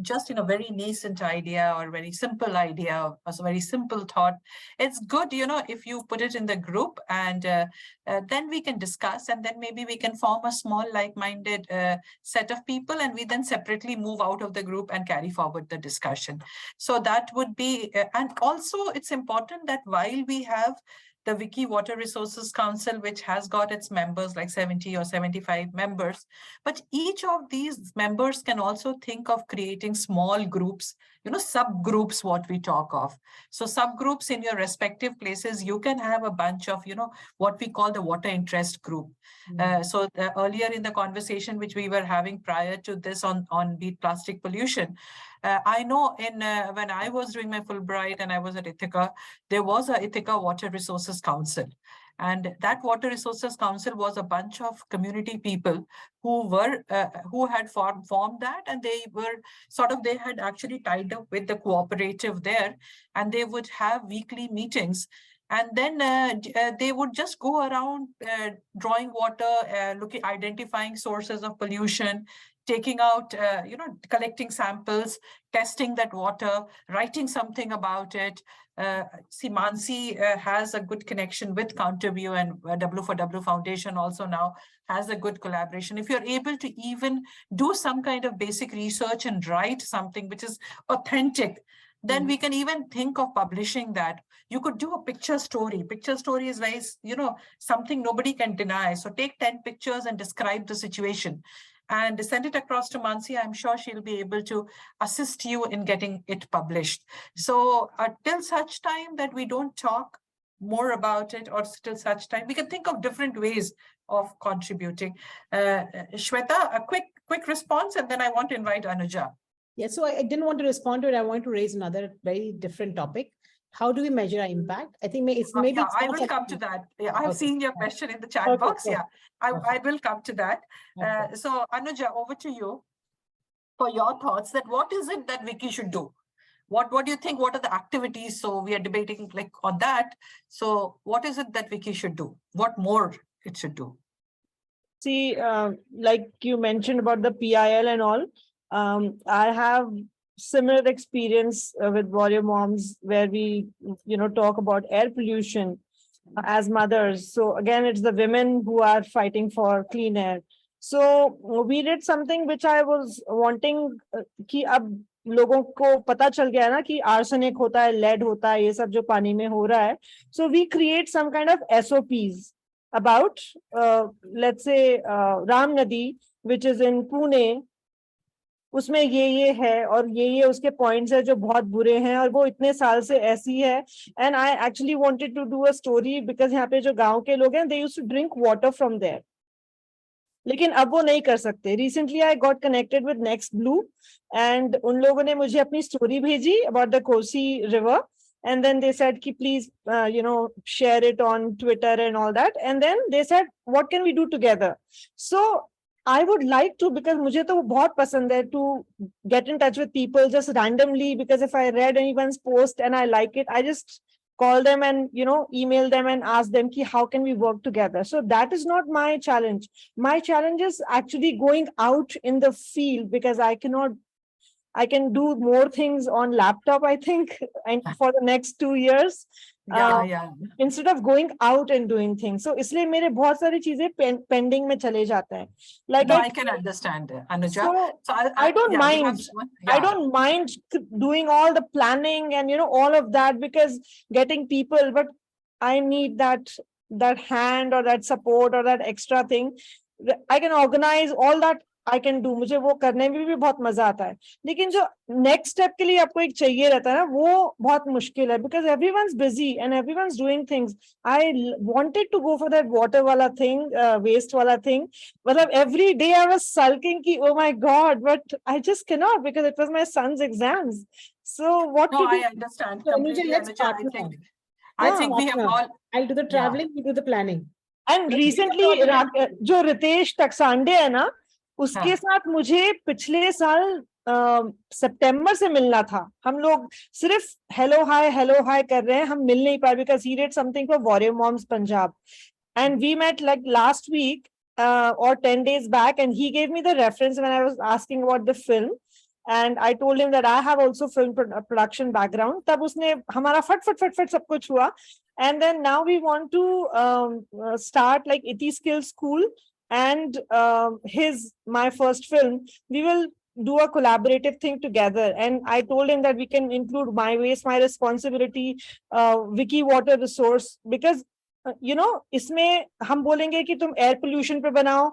Speaker 3: just a very nascent idea or very simple idea or a very simple thought, it's good, if you put it in the group, and then we can discuss, and then maybe we can form a small like-minded set of people, and we then separately move out of the group and carry forward the discussion. So that would be, and also it's important that while we have the WICCI Water Resources Council, which has got its members like 70 or 75 members, but each of these members can also think of creating small groups, subgroups, what we talk of. So subgroups in your respective places, you can have a bunch of, what we call the water interest group. So earlier in the conversation which we were having prior to this on beat plastic pollution, I know when I was doing my Fulbright and I was at Ithaca, there was a Ithaca Water Resources Council. And that Water Resources Council was a bunch of community people who had formed that, and they had actually tied up with the cooperative there, and they would have weekly meetings. And then they would just go around drawing water, identifying sources of pollution, taking out, collecting samples, testing that water, writing something about it. Mansi has a good connection with Counterview, and W4W Foundation also now has a good collaboration. If you're able to even do some kind of basic research and write something which is authentic, then we can even think of publishing that. You could do a picture story. Picture story is very, something nobody can deny. So take 10 pictures and describe the situation and send it across to Mansi. I'm sure she'll be able to assist you in getting it published. So till such time that we don't talk more about it, or till such time, we can think of different ways of contributing. Shweta, a quick response, and then I want to invite Anuja.
Speaker 8: Yeah, so I didn't want to respond to it. I want to raise another very different topic. How do we measure our impact? I think maybe
Speaker 3: I will come to that. Yeah, I have seen your question in the chat box. Yeah, I will come to that. So Anuja, over to you for your thoughts. That what is it that WICCI should do? What do you think? What are the activities? So we are debating on that. So what is it that WICCI should do? What more it should do?
Speaker 4: See, like you mentioned about the PIL and all, I have similar experience with Warrior Moms, where we, talk about air pollution as mothers. So again, it's the women who are fighting for clean air. So we did something which I was wanting कि अब लोगों को पता चल गया ना कि arsenic होता है, lead होता है, ये सब जो पानी में हो रहा है. So we create some kind of SOPs about, let's say, Ram Nadi, which is in Pune. उसमें ये है और ये उसके पॉइंट्स है जो बहुत बुरे हैं और वो इतने साल से ऐसी है. And I actually wanted to do a story because यहाँ पे जो गांव के लोग हैं they used to drink water from there, लेकिन अब वो नहीं कर सकते. Recently I got connected with next blue and उन लोगों ने मुझे अपनी स्टोरी भेजी about the Kosi river. And then they said, ki, please, share it on Twitter and all that. And then they said, what can we do together? So I would like to, because मुझे तो वो बहुत पसंद है to get in touch with people just randomly, because if I read anyone's post and I like it, I just call them and, email them and ask them, ki, how can we work together? So that is not my challenge. My challenge is actually going out in the field, because I can do more things on laptop, I think, and for the next 2 years. Instead of going out and doing things. So इसलिए मेरे बहुत सारी चीजें pending में चले जाते हैं. Like
Speaker 3: I can understand, Anuja.
Speaker 4: So I don't mind. I don't mind doing all the planning and all of that, because getting people, but I need that hand or that support or that extra thing. I can organize all that I can do, मुझे वो करने में भी बहुत मजा आता है, लेकिन जो next step के लिए आपको एक चाहिए रहता है ना, वो बहुत मुश्किल है, because everyone's busy and everyone's doing things. I wanted to go for that water wala thing, waste wala thing, but every day I was sulking ki, oh my God, but I just cannot because it was my son's exams. So what
Speaker 3: No,
Speaker 4: to do?
Speaker 3: I understand
Speaker 8: So Anuja,
Speaker 3: completely,
Speaker 8: let's
Speaker 3: Anuja.
Speaker 8: partner.
Speaker 3: I think we have
Speaker 8: Partner.
Speaker 3: all,
Speaker 8: I'll do the
Speaker 3: yeah.
Speaker 8: traveling, you do the planning.
Speaker 4: And
Speaker 8: Let's do the
Speaker 4: recently,
Speaker 8: project.
Speaker 4: जो रितेश टकसांडे है ना, उसके साथ मुझे पिछले साल सितंबर से मिलना था. हम लोग सिर्फ हेलो हाय कर रहे हैं, हम मिल नहीं पाए because he did something for Warrior Moms Punjab, and we met like last week or 10 days back, and he gave me the reference when I was asking about the film, and I told him that I have also film production background. तब उसने हमारा फट सब कुछ हुआ, and then now we want to start like Iti Skill School, and my first film, we will do a collaborative thing together. And I told him that we can include My Waste, My Responsibility, WICCI Water Resource, because इसमें हम बोलेंगे कि तुम air pollution पे बनाओ,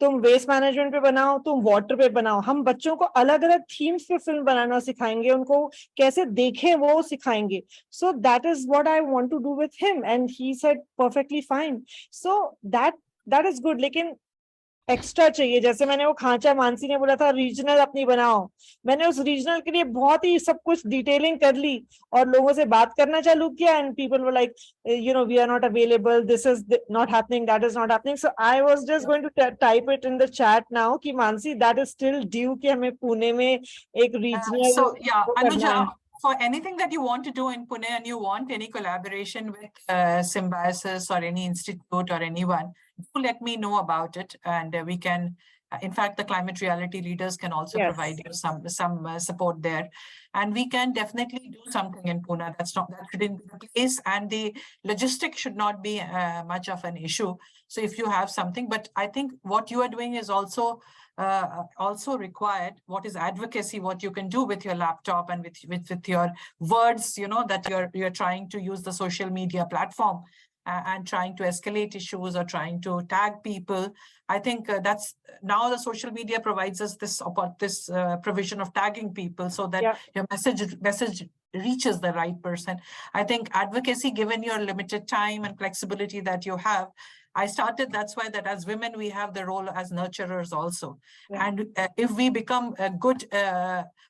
Speaker 4: तुम waste management पे बनाओ, तुम वाटर पे बनाओ. हम बच्चों को अलग अलग थीम्स पे फिल्म बनाना सिखाएंगे, उनको कैसे देखें वो सिखाएंगे. So that is what I want to do with him, and he said perfectly fine. So that is good. लेकिन एक्स्ट्रा चाहिए. जैसे मैंने वो खांचा, मानसी ने बोला था रीजनल अपनी बनाओ, मैंने उस रीजनल के लिए बहुत ही सब कुछ डिटेलिंग कर ली और लोगों से बात करना चालू किया, and people were like, we are not available, this is not happening, that is not happening. So I was just going to type it in the chat now कि Mansi, that is still due कि हमें पुणे में एक regional.
Speaker 3: So yeah, Anuja, for anything that you want to do in Pune and you want any collaboration with Symbiosis or any institute or anyone, do let me know about it, and we can, in fact, the climate reality leaders can also provide you some support there, and we can definitely do something in Pune. That shouldn't be the case, and the logistics should not be much of an issue. So if you have something, but I think what you are doing is also required. What is advocacy? What you can do with your laptop and with your words, that you're trying to use the social media platform and trying to escalate issues or trying to tag people. I think that's now the social media provides us this provision of tagging people so that your message reaches the right person. I think advocacy, given your limited time and flexibility that you have, I started, that's why that as women, we have the role as nurturers also. And if we become a good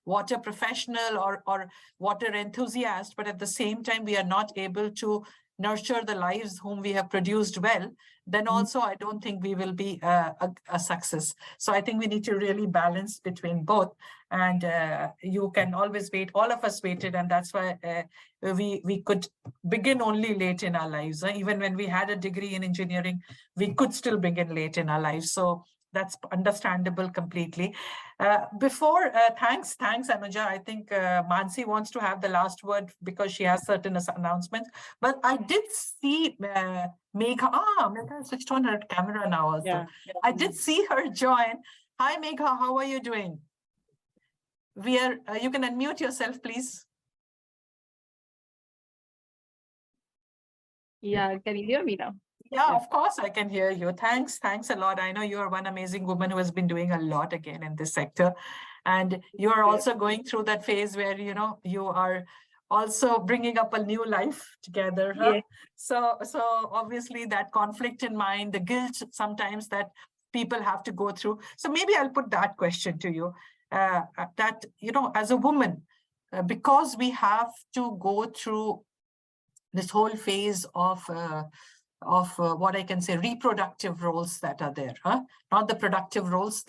Speaker 3: water professional or water enthusiast, but at the same time, we are not able to nurture the lives whom we have produced well, then also I don't think we will be a success. So I think we need to really balance between both. And you can always wait. All of us waited, and that's why we could begin only late in our lives. Even when we had a degree in engineering, we could still begin late in our lives. So that's understandable completely. Before, thanks, Anuja. I think Mansi wants to have the last word because she has certain announcements. But I did see Megha. Megha switched on her camera now also. I did see her join. Hi, Megha. How are you doing? You can unmute yourself, please.
Speaker 9: Yeah, can you hear me now?
Speaker 3: Yeah, of course I can hear you. Thanks a lot. I know you are one amazing woman who has been doing a lot again in this sector. And you are also going through that phase where, you are also bringing up a new life together. Huh? So obviously that conflict in mind, the guilt sometimes that people have to go through. So maybe I'll put that question to you, that, as a woman, because we have to go through this whole phase of what I can say, reproductive roles that are there, huh? Not the productive roles,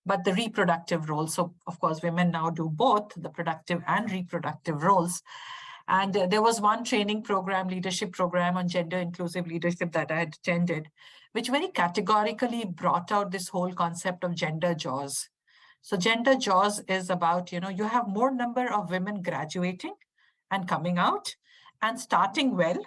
Speaker 3: but the reproductive roles. So of course, women now do both the productive and reproductive roles. And there was one training program, leadership program on gender inclusive leadership that I had attended, which very categorically brought out this whole concept of gender jaws. So gender jaws is about, you have more number of women graduating and coming out and starting well,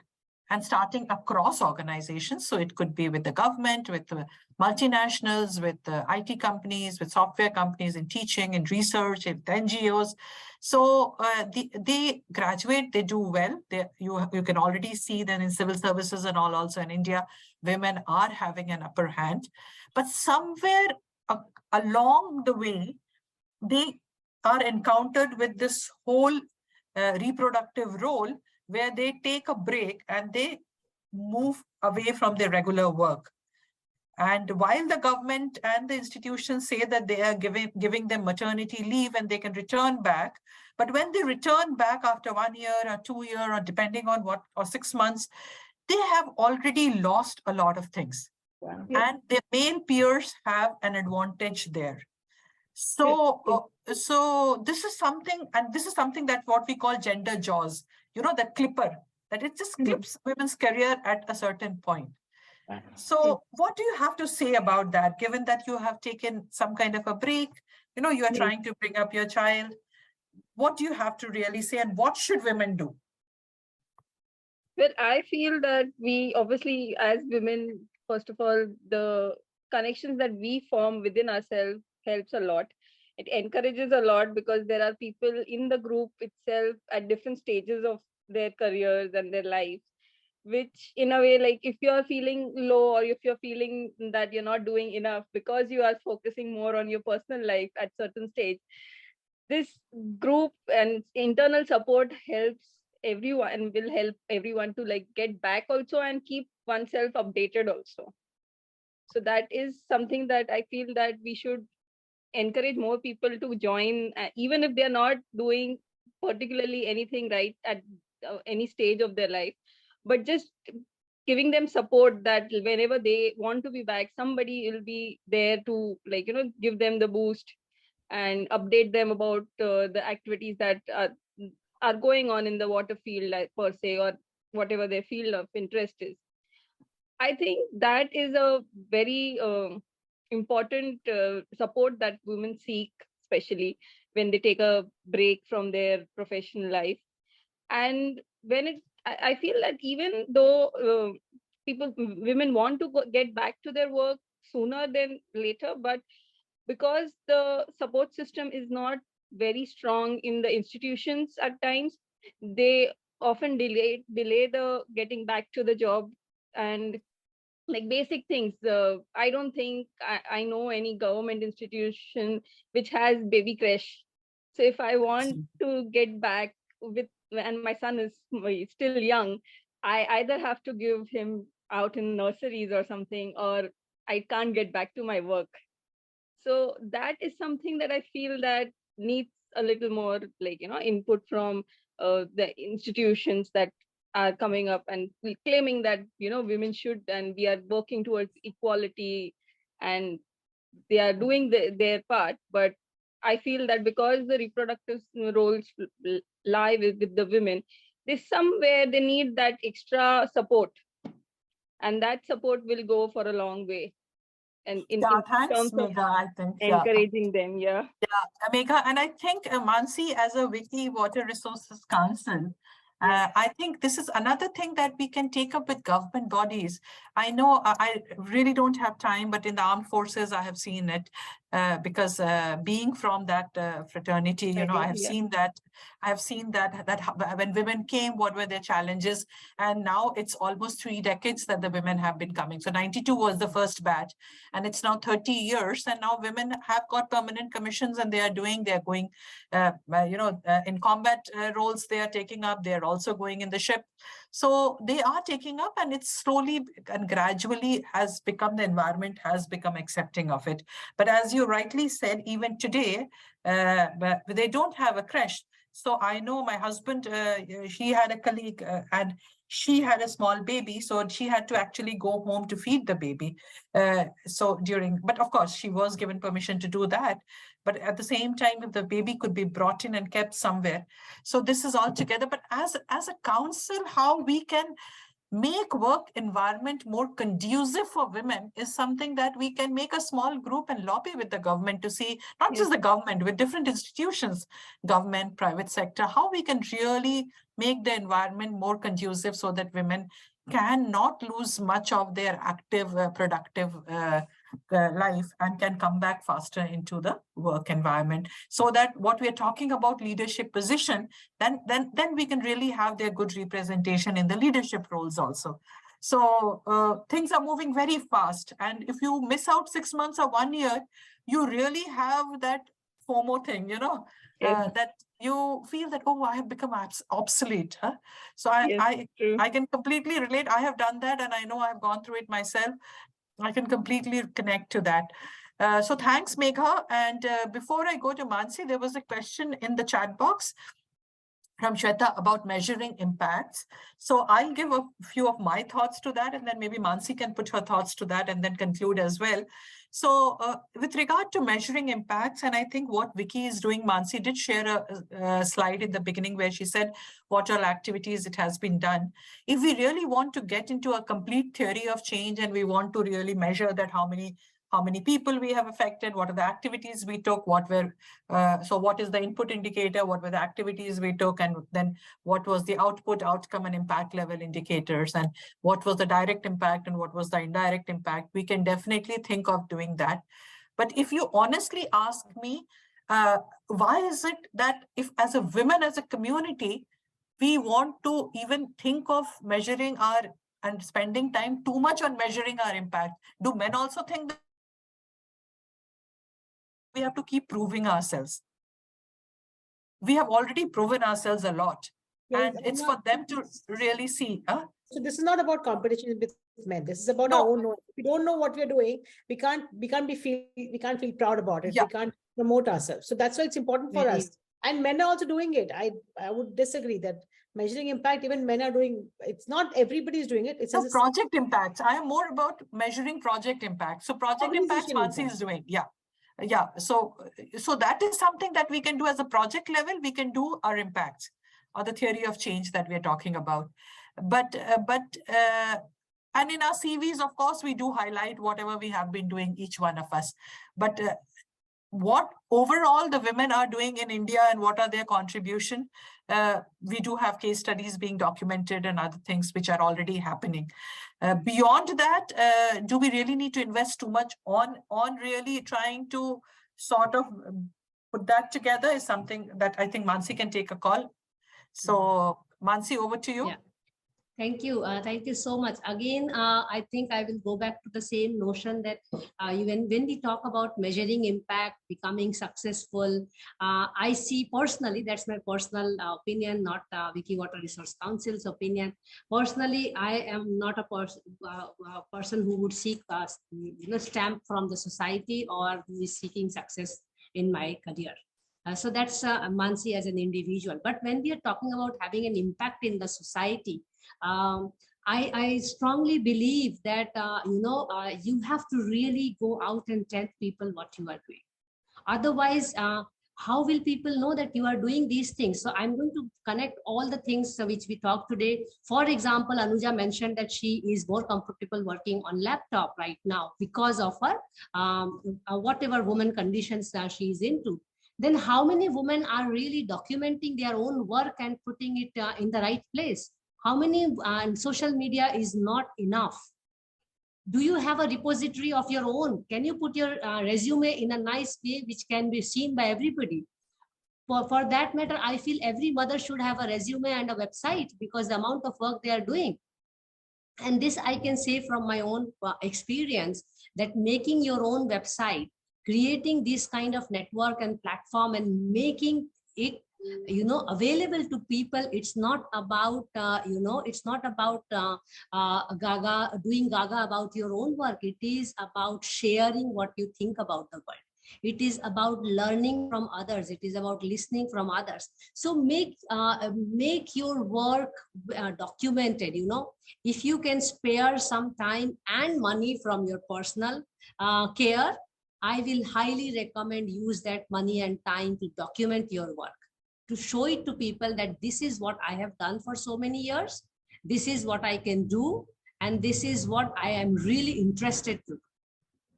Speaker 3: and starting across organizations. So it could be with the government, with the multinationals, with the IT companies, with software companies, in teaching, in research, in NGOs. So they graduate, they do well. You can already see that in civil services and all, also in India, women are having an upper hand. But somewhere along the way, they are encountered with this whole reproductive role where they take a break and they move away from their regular work. And while the government and the institutions say that they are giving them maternity leave and they can return back, but when they return back after 1 year or 2 years, or depending on what, or 6 months, they have already lost a lot of things.
Speaker 6: Wow.
Speaker 3: And their male peers have an advantage there. So, so this is something, and this is something that what we call gender jaws, you know, the clipper, that it just clips women's career at a certain point. So what do you have to say about that, given that you have taken some kind of a break, you know, you are trying to bring up your child? What do you have to really say, and what should women do?
Speaker 6: Well, I feel that we obviously, as women, first of all, the connections that we form within ourselves helps a lot. It encourages a lot because there are people in the group itself at different stages of their careers and their lives, which in a way, like if you're feeling low or if you're feeling that you're not doing enough because you are focusing more on your personal life at certain stage, this group and internal support helps everyone and will help everyone to like get back also and keep oneself updated also. So that is something that I feel that we should encourage more people to join, even if they're not doing particularly anything right at any stage of their life, but just giving them support that whenever they want to be back, somebody will be there to like, you know, give them the boost and update them about the activities that are going on in the water field per se, or whatever their field of interest is. I think that is a very important support that women seek, especially when they take a break from their professional life. And when I feel that even though women want to get back to their work sooner than later, but because the support system is not very strong in the institutions at times, they often delay the getting back to the job. And like basic things, I don't think I know any government institution which has baby crash. So if I want to get back with, and my son is still young, I either have to give him out in nurseries or something, or I can't get back to my work. So that is something that I feel that needs a little more, like, you know, input from the institutions that are coming up and claiming that, you know, women should, and we are working towards equality, and they are doing their part. But I feel that because the reproductive roles lie with the women, there's somewhere they need that extra support, and that support will go for a long way. And in
Speaker 3: Thanks,
Speaker 6: terms of
Speaker 3: Megha, I think.
Speaker 6: encouraging them,
Speaker 3: Yeah, Megha, and I think Mansi, as a WICCI Water Resources Council, I think this is another thing that we can take up with government bodies. I know I really don't have time, but in the armed forces, I have seen it because being from that fraternity, you know, I have seen that. I have seen that when women came, what were their challenges? And now it's almost 3 decades that the women have been coming. So 92 was the first batch, and it's now 30 years. And now women have got permanent commissions, and they're going, you know, in combat roles they are taking up. They're also going in the ship. So they are taking up, and it's slowly and gradually has become, the environment has become accepting of it. But as you rightly said, even today, they don't have a creche. So I know my husband, he had a colleague and she had a small baby, so she had to actually go home to feed the baby. But of course, she was given permission to do that. But at the same time, if the baby could be brought in and kept somewhere. So this is all together. But as a council, how we can make work environment more conducive for women is something that we can make a small group and lobby with the government to see, not just the government, with different institutions, government, private sector, how we can really make the environment more conducive so that women can not lose much of their active, productive life and can come back faster into the work environment. So that what we are talking about leadership position, then we can really have their good representation in the leadership roles also. So things are moving very fast. And if you miss out 6 months or 1 year, you really have that FOMO thing, you know,
Speaker 4: Yes.
Speaker 3: that you feel that, oh, I have become obsolete. Huh? So
Speaker 4: Yes, true.
Speaker 3: I can completely relate. I have done that, and I know I've gone through it myself. I can completely connect to that. So thanks, Megha. And before I go to Mansi, there was a question in the chat box from Shweta about measuring impacts. So I'll give a few of my thoughts to that, and then maybe Mansi can put her thoughts to that and then conclude as well. So with regard to measuring impacts, and I think what WICCI is doing, Mansi did share a slide in the beginning where she said what all activities it has been done. If we really want to get into a complete theory of change and we want to really measure that how many people we have affected, what are the activities we took, so what is the input indicator, what were the activities we took, and then what was the output, outcome, and impact level indicators, and what was the direct impact and what was the indirect impact. We can definitely think of doing that. But if you honestly ask me, why is it that if as a women, as a community, we want to even think of measuring and spending time too much on measuring our impact? Do men also think that we have to keep proving ourselves? We have already proven ourselves a lot, and it's for them to really see.
Speaker 8: So this is not about competition with men. This is about our own knowledge. If we don't know what we're doing, we can't feel proud about it.
Speaker 3: Yeah.
Speaker 8: We can't promote ourselves. So that's why it's important for us. And men are also doing it. I would disagree that measuring impact, even men are doing. It's not everybody is doing it. It's
Speaker 3: So project impacts. I am more about measuring project impact. So project impacts Mansi is doing. Yeah. Yeah. So that is something that we can do as a project level. We can do our impacts or the theory of change that we're talking about. But and in our CVs, of course, we do highlight whatever we have been doing, each one of us. But what overall the women are doing in India and what are their contribution, we do have case studies being documented and other things which are already happening. Beyond that, do we really need to invest too much on really trying to sort of put that together is something that I think Mansi can take a call. So Mansi, over to you.
Speaker 2: Yeah. Thank you. Thank you so much. Again, I think I will go back to the same notion that when we talk about measuring impact, becoming successful, I see personally, that's my personal opinion, not WICCI Water Resource Council's opinion. Personally, I am not a person who would seek stamp from the society or who is seeking success in my career. So that's Mansi as an individual. But when we are talking about having an impact in the society, I strongly believe that, you have to really go out and tell people what you are doing. Otherwise, how will people know that you are doing these things? So I'm going to connect all the things which we talked today. For example, Anuja mentioned that she is more comfortable working on laptop right now because of her whatever woman conditions she is into. Then how many women are really documenting their own work and putting it in the right place? How many social media is not enough? Do you have a repository of your own? Can you put your resume in a nice way which can be seen by everybody? For that matter, I feel every mother should have a resume and a website because the amount of work they are doing. And this I can say from my own experience that making your own website, creating this kind of network and platform and making it available to people, it's not about it's not about doing gaga about your own work. It is about sharing what you think about the world. It is about learning from others. It is about listening from others. So make your work documented. If you can spare some time and money from your personal care, I will highly recommend use that money and time to document your work, to show it to people that this is what I have done for so many years. This is what I can do. And this is what I am really interested to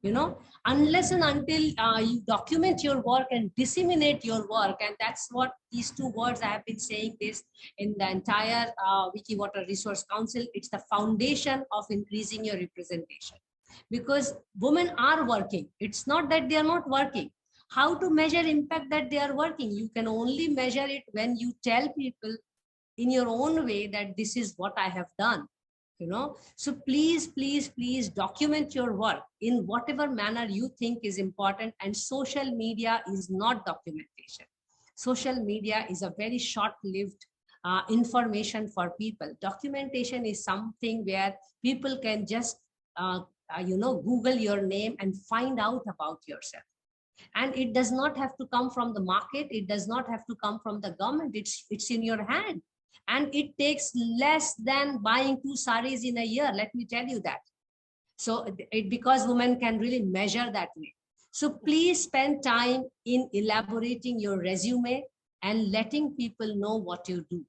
Speaker 2: do. Unless and until you document your work and disseminate your work. And that's what these two words I have been saying this in the entire WICCI Water Resource Council. It's the foundation of increasing your representation. Because women are working. It's not that they are not working. How to measure impact that they are working? You can only measure it when you tell people in your own way that this is what I have done. you know. So please document your work in whatever manner you think is important. And social media is not documentation. Social media is a very short-lived information for people. Documentation is something where people can just Google your name and find out about yourself. And it does not have to come from the market. It does not have to come from the government. It's in your hand. And it takes less than buying 2 saris in a year. Let me tell you that. So because women can really measure that way. So please spend time in elaborating your resume and letting people know what you do.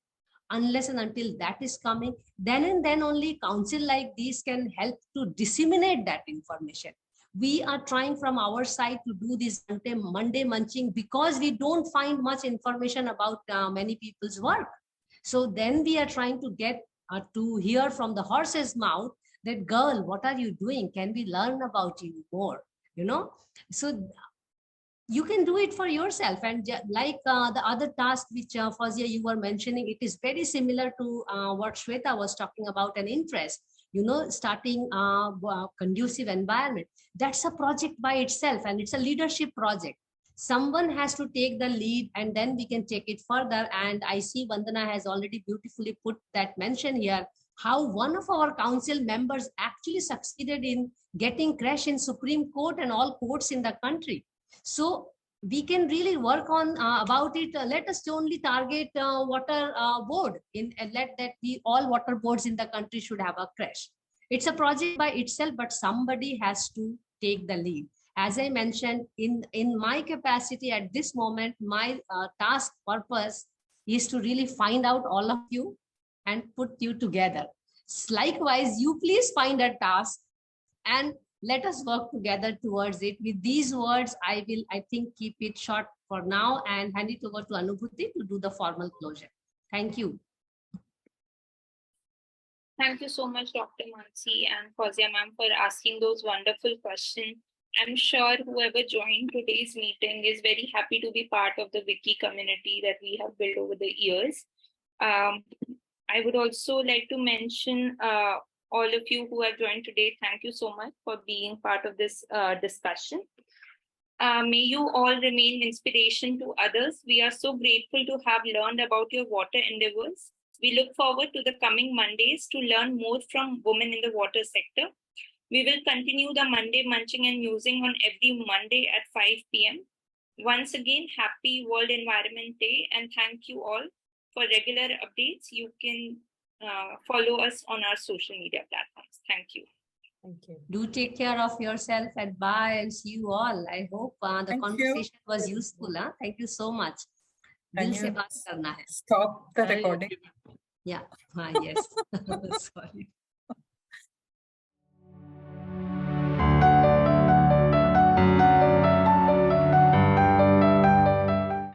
Speaker 2: Unless and until that is coming, then and then only council like these can help to disseminate that information. We are trying from our side to do this Monday Munching because we don't find much information about many people's work. So then we are trying to get to hear from the horse's mouth that, girl, what are you doing? Can we learn about you more? You know, so you can do it for yourself. And like the other task which Fazia, you were mentioning, it is very similar to what Shweta was talking about, an interest, you know, starting a conducive environment. That's a project by itself, and it's a leadership project. Someone has to take the lead, and then we can take it further. And I see Vandana has already beautifully put that mention here, how one of our council members actually succeeded in getting crash in Supreme Court and all courts in the country. So we can really work on about it. Let us only target water board and let that be all water boards in the country should have a crash. It's a project by itself, but somebody has to take the lead. As I mentioned, in my capacity at this moment, my task purpose is to really find out all of you and put you together. Likewise, you please find a task and let us work together towards it. With these words, I think, keep it short for now and hand it over to Anubhuti to do the formal closure. Thank you.
Speaker 1: Thank you so much, Dr. Mansi and Fazia ma'am, for asking those wonderful questions. I'm sure whoever joined today's meeting is very happy to be part of the WICCI community that we have built over the years. I would also like to mention all of you who have joined today. Thank you so much for being part of this discussion. May you all remain inspiration to others. We are so grateful to have learned about your water endeavors. We look forward to the coming Mondays to learn more from women in the water sector. We will continue the Monday Munching and Musing on every Monday at 5 p.m. Once again, happy World Environment Day, and thank you all. For regular updates, you can follow us on our social media platforms. Thank you.
Speaker 8: Thank you.
Speaker 2: Do take care of yourself and bye, and see you all. I hope the conversation was useful. Thank you so much.
Speaker 3: Can
Speaker 2: Dil se
Speaker 3: you
Speaker 2: baat karna hai.
Speaker 3: stop the recording?
Speaker 2: Yeah. Yes. Sorry.